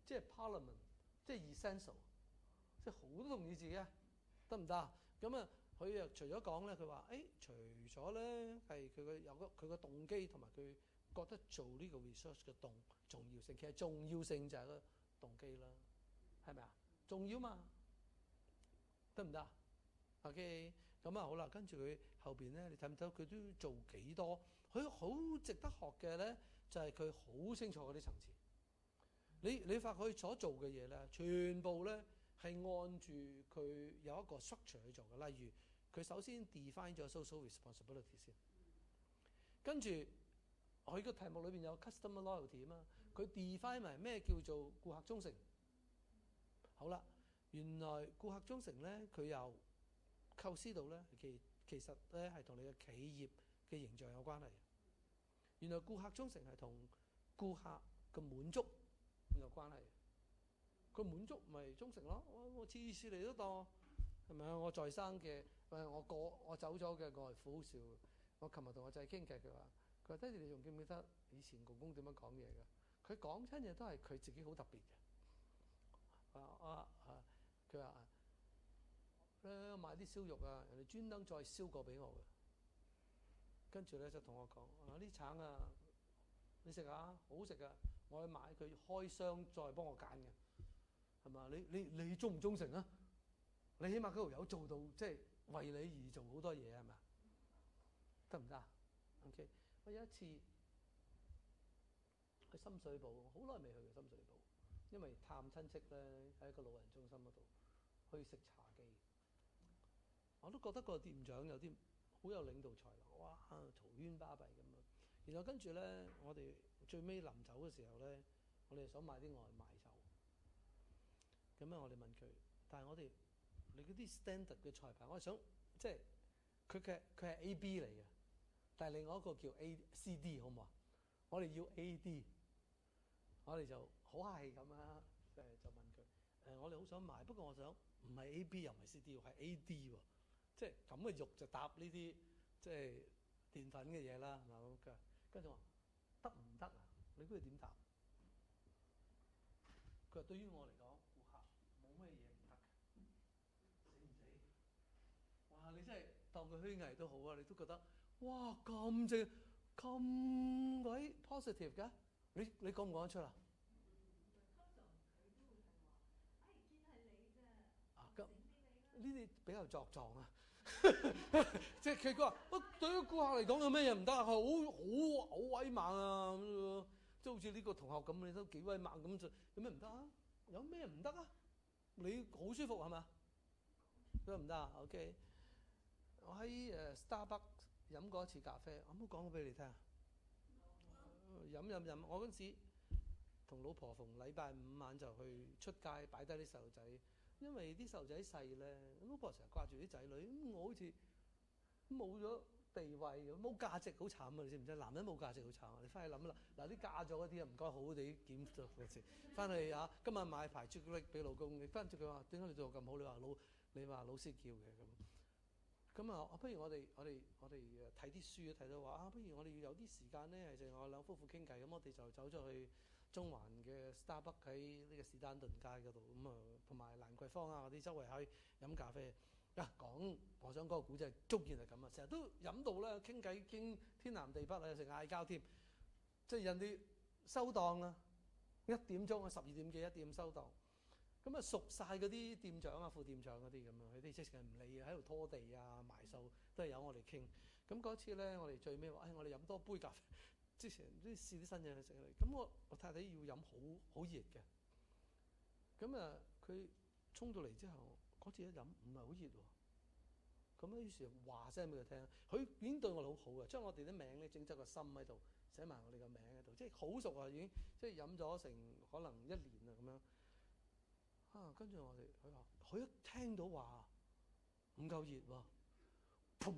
即係 parliament， 即係 essential， 即係好多同義字嘅，得唔得啊？咁啊，佢又除咗講咧，佢話除咗咧係佢有佢個動機同埋佢覺得做呢個 research 嘅重要性，其實重要性就係個動機啦，係咪啊？重要嘛，得唔得？OK， 咁好啦，跟住佢後邊咧，你睇唔睇到佢都做幾多？佢好值得學嘅咧，就係佢好清楚嗰啲層次。你發覺佢所做嘅嘢咧，全部咧係按住佢有一個 structure 去做嘅。例如佢首先 define 咗 social responsibility 先，跟住佢個題目裏邊有 customer loyalty 啊嘛，佢 define 埋咩叫做顧客忠誠。好啦，原來顧客忠誠咧，佢又構思到咧，其實咧係同你嘅企業嘅形象有關係。原來顧客忠誠係同顧客嘅滿足有關係。佢滿足咪忠誠咯，我次次嚟都當係咪啊？我在生嘅我走咗嘅外父好笑。我琴日同我仔傾偈，佢話爹哋你仲記唔記得以前公公點樣講嘢㗎？佢講親嘢都係佢自己好特別嘅。佢話買啲燒肉啊，人哋專登再燒過俾我嘅。跟住咧就同我講啲橙啊，你食下好食㗎，我去買佢開箱再幫我揀嘅，係嘛？你忠唔忠誠啊？你起碼嗰條友做到即係為你而做好多嘢係咪？得唔得啊 ？OK， 我有一次去深水埗，好耐未去過深水埗，因為探親戚咧喺一個老人中心嗰度去食茶記，我都覺得個店長有啲好有領導才能，哇嘈喧巴閉咁樣。然後跟住咧，我哋最尾臨走嘅時候咧，我哋想買啲外賣走，咁樣我哋問佢，但係你嗰啲 standard 嘅菜牌，我係想即係佢係 A、B 嚟嘅，但係另外一個叫 A、C、D 好唔好啊？我哋要 A、D， 我哋就好客氣咁啦，就問佢我哋好想買，不過我想唔係 A、B 又唔係 C、D 喎，係 A、D 喎，即係咁嘅肉就搭呢啲即係澱粉嘅嘢啦，係嘛咁嘅。跟住我話得唔得啊？你估佢點答？佢話對於我嚟講，顧客冇咩嘢唔得嘅，死唔死？哇！你真係當佢虛偽都好啊，你都覺得哇咁正咁鬼 positive 嘅，你講唔講得出啊？咁呢啲比較作狀啊！即係佢話，對於顧客嚟講有咩嘢唔得啊？好威猛啊！即係好似呢個同學咁，你都幾威猛咁，就有咩唔得啊？有咩唔得啊？你好舒服係嘛？得唔得啊 ？OK， 我喺Starbucks 飲過一次咖啡，我冇講過俾你聽啊！飲，我嗰陣時同老婆逢禮拜五晚就去出街擺低啲細路仔。因為啲細路仔細咧，老婆成日掛住啲仔女，我好似冇咗地位，冇價值，好慘啊！你知唔知？男人冇價值好慘啊！你翻去諗啦，嗱啲嫁咗嗰啲啊，唔該好好地檢咗嗰次，翻去啊，今日買排朱古力俾老公，你翻住佢話點解你做咁好？你話老師叫嘅咁啊，不如我哋睇啲書睇到話不如我哋要有啲時間咧，係淨係我兩夫婦傾偈，咁我哋就走咗去中環嘅 Starbucks 喺呢個士丹頓街嗰度，咁啊同埋蘭桂坊啊嗰啲周圍去飲咖啡。講我想講個古仔，足見係咁啊，成日都飲到咧，傾偈傾天南地北啊，成嗌交添，即係人哋收檔啊，1點鐘啊，12點幾1點收檔，咁啊熟晒嗰啲店長啊、副店長嗰啲咁樣，佢哋即係唔理喺度拖地啊、埋數都係由我哋傾。咁嗰次咧，我哋最尾話，我哋飲多杯咖啡。之前啲試啲新嘢去食嚟，咁我太太要飲好熱嘅，咁啊佢沖到嚟之後，嗰次一飲唔係好熱喎，咁於是話聲俾佢聽，佢已經對我哋好好嘅，將我哋啲名咧整咗個心喺度，寫埋我哋個名喺度，即係好熟啊已經，即係飲咗成可能1年啊咁樣。跟住佢話，佢一聽到話唔夠熱喎，砰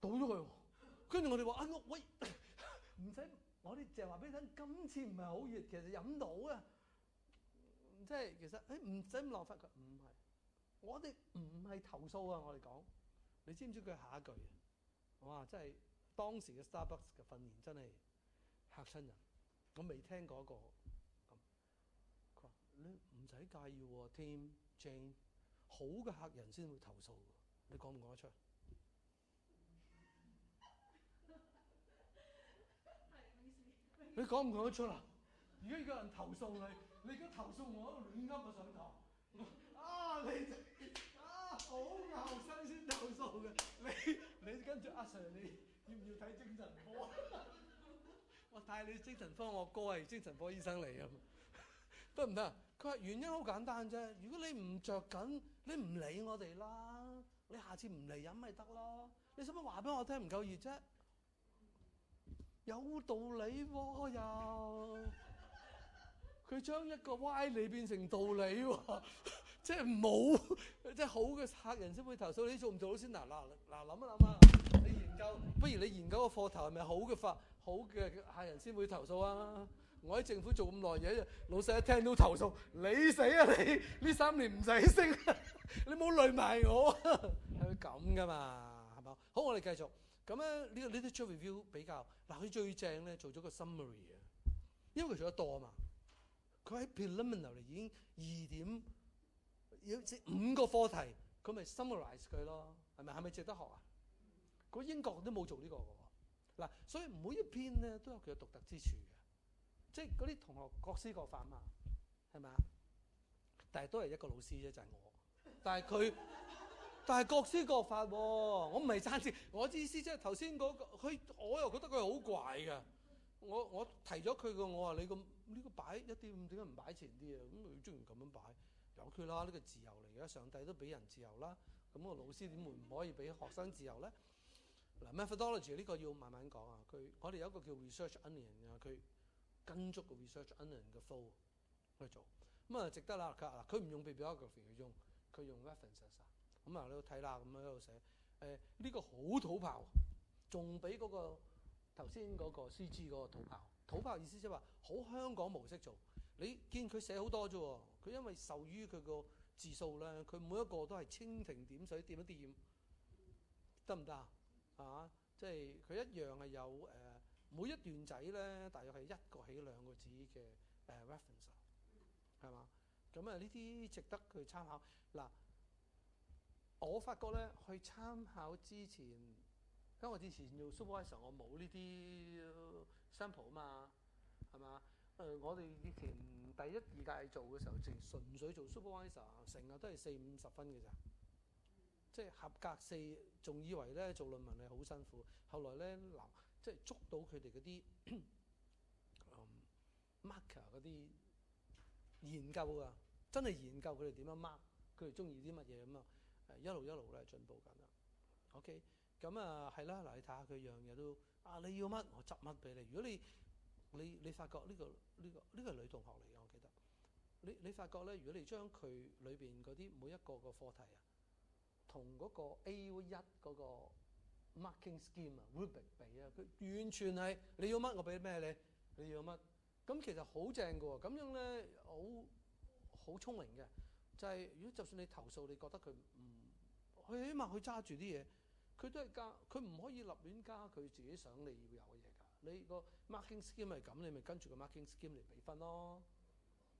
倒咗佢喎，跟住我哋話喂。唔使，我哋淨係話俾你聽，今次唔係好熱，其實飲到嘅，即係其實唔使咁浪費。佢唔係，我哋唔係投訴啊！我哋講，你知唔知佢下一句？哇！真係當時嘅 Starbucks 嘅訓練真係嚇親人，我未聽過一個咁。佢話：你唔使介意喎 ，Tim Jane， 好嘅客人先會投訴嘅，你講唔講得出？你講唔講得出啊？如果有人投訴你而家投訴我喺度亂噏啊上堂，好後生先投訴嘅，你跟住阿 Sir， 你要唔要睇精神科？我帶你精神科，我哥係精神科醫生嚟嘅，得唔得？佢話原因好簡單啫，如果你唔着緊，你唔理我哋啦，你下次唔嚟飲咪得咯。你使乜話俾我聽唔夠熱啫？有道理喎又，佢將一個歪理變成道理喎，即係冇，即係好嘅客人先會投訴。你做唔做到先？嗱諗一諗啊，你研究，不如你研究個課頭係咪好嘅客人先會投訴啊？我喺政府做咁耐嘢，老細一聽到投訴，你死啊你！呢3年唔使升，你冇累埋我，係會咁噶嘛？係嘛？好，我哋繼續。咁咧呢個 literature review 比較嗱，佢最正咧做咗個 summary 啊，因為佢做得多啊嘛。佢喺 preliminary 已經5個課題，佢咪 summarize 佢咯，係咪值得學啊？嗰英國都冇做呢個喎。嗱，所以每一篇咧都有佢嘅獨特之處嘅，即係嗰啲同學各施各法嘛，係咪啊？但係都係一個老師啫，就係我。但係各施各法喎，我唔係贊成。我意思即係頭先嗰個，我又覺得佢好怪㗎。我提咗佢嘅，我話你呢個擺一啲點解唔擺前啲啊？咁佢中意咁樣擺，由佢啦，呢個自由嚟嘅，上帝都俾人自由啦。咁個老師點會唔可以俾學生自由咧？嗱 methodology 呢個要慢慢講啊。我哋有一個叫 research onion 啊，佢跟足個 research onion 嘅 flow 去做，咁啊值得啦。佢唔用 bibliography，佢用 references 啊。咁啊你都睇啦，咁喺度寫呢個好土炮，仲比嗰個頭先嗰個 CG 嗰個土炮。土炮意思即係話好香港模式做。你見佢寫好多啫喎，佢因為受於佢個字數咧，佢每一個都係蜻蜓點水掂一掂，得唔得啊？啊，即係佢一樣係有每一段仔咧，大約係1個起2個字嘅reference， 係嘛？咁啊呢啲值得佢參考。嗱，我發覺咧去參考之前，因為我之前做 supervisor， 我冇呢啲 sample 啊嘛，係嘛？我哋以前第1、2屆做嘅時候，純粹做 supervisor， 成日都係40-50分嘅咋，即係合格4，仲以為咧做論文係好辛苦。後來咧即係捉到佢哋嗰啲marker 嗰啲研究啊，真係研究佢哋點樣 mark， 佢哋中意啲乜嘢咁啊，一路咧進步緊啦。OK， 咁啊係啦，嗱你睇下佢樣嘢都你要乜我執乜俾你。如果你發覺呢個係女同學嚟嘅，我記得你發覺咧，如果你將佢裏邊嗰啲每一個課題啊，同嗰個 A1 嗰個 marking scheme 啊 rubric 比啊，佢完全係你要乜我俾咩你要乜，咁其實好正嘅喎。咁樣咧好聰明嘅，就係如果就算你投訴，你覺得佢佢起碼佢揸住啲嘢，佢都係加，佢唔可以立亂加佢自己想你要有嘅嘢㗎。你個 marking scheme 係咁，你咪跟住個 marking scheme 嚟俾分咯。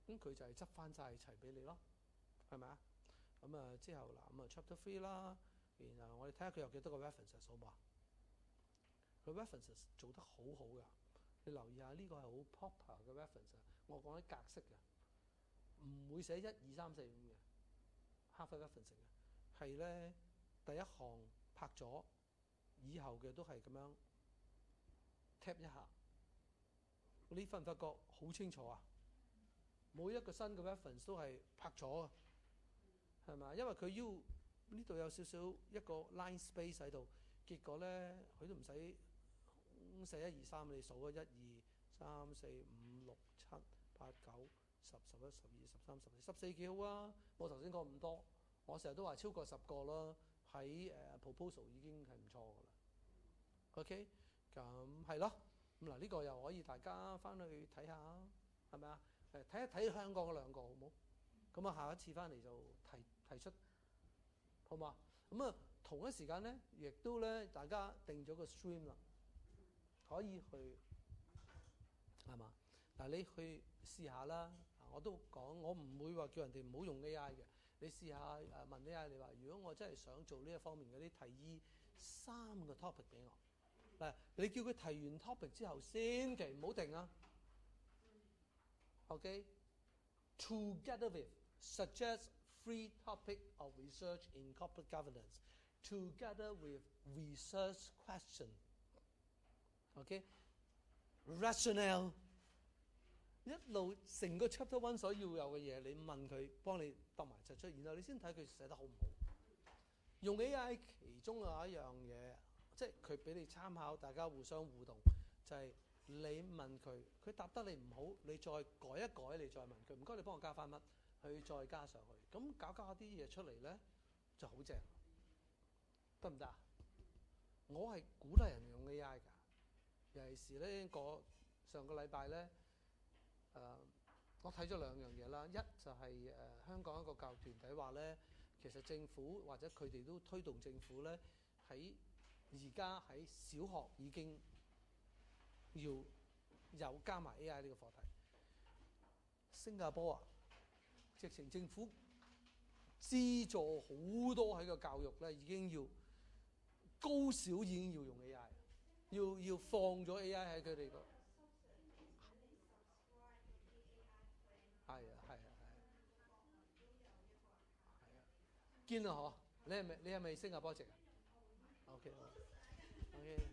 咁佢就係執翻晒齊俾你咯，係咪啊？咁啊之後嗱，咁啊 chapter 3啦，然後我哋睇下佢有幾多個 references 好唔好啊？佢 references 做得好好㗎，你留意下呢個係好 proper 嘅 reference。我講啲格式嘅，唔會寫1、2、3、4、5嘅 half reference 嘅，係咧第一行拍咗，以後嘅都係咁樣 tap 一下。你發唔發覺好清楚啊？每一個新嘅 reference 都係拍咗啊，係咪？因為佢要呢度有少少一個 line space 喺度，結果咧佢都唔使寫1、2、3，你數啊1、2、3、4、5、6、7、8、9、10、11、12、13、14， 14幾好啊！我頭先講咁多，我成日都話超過10個啦，喺proposal 已經係唔錯㗎啦。OK， 咁係咯。咁嗱呢個又可以大家翻去睇下，係咪啊？睇一睇香港嗰2個好唔好？咁啊下一次翻嚟就提出，好嘛？咁啊同一時間咧，亦都咧大家定咗個 stream 啦，可以去係嘛？嗱你去試下啦。我都講，我唔會話叫人哋唔好用 AI 嘅。你試下問 AI， 你話如果我真係想做呢一方面嗰啲提議3個 topic 俾我。嗱，你叫佢提完 topic 之後，千祈唔好定啊。OK，together with suggest 3 topic of research in corporate governance together with research question。OK，rationale， 一路成個 chapter 1所要有嘅嘢，你問佢幫你度埋出，然後你先睇佢寫得好唔好。用 AI 其中有一樣嘢。即係佢俾你參考，大家互相互動，就係你問佢，佢答得你唔好，你再改一改，你再問佢，唔該你幫我加翻乜，佢再加上去，咁搞啲嘢出嚟咧就好正，得唔得啊？我係鼓勵人用 AI 㗎，尤其是咧上個禮拜咧我睇咗兩樣嘢啦，一就係香港一個教育團體話咧，其實政府或者佢哋都推動政府咧喺而家喺小學已經要有加埋 AI 呢個課題。新加坡啊，直情政府資助好多喺個教育咧，已經要高小已經要用 AI，要放咗 AI 喺佢哋個。係啊係啊係啊，係啊，堅啊嗬！你係咪新加坡籍啊？OK OK，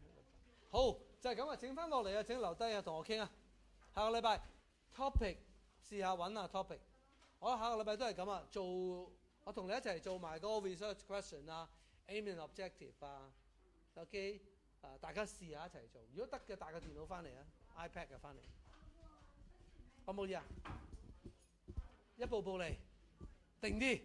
好就係咁啊！整翻落嚟啊，請留低啊，同我傾啊。下個禮拜 topic 試下揾下 topic。好啦，下個禮拜都係咁啊，我同你一齊做埋嗰個 research question 啊 ，aim and objective 啊 ，OK 大家試下一齊做。如果得嘅，帶個電腦翻嚟啊 ，iPad 嘅翻嚟。好冇嘢啊？一步步嚟，定啲。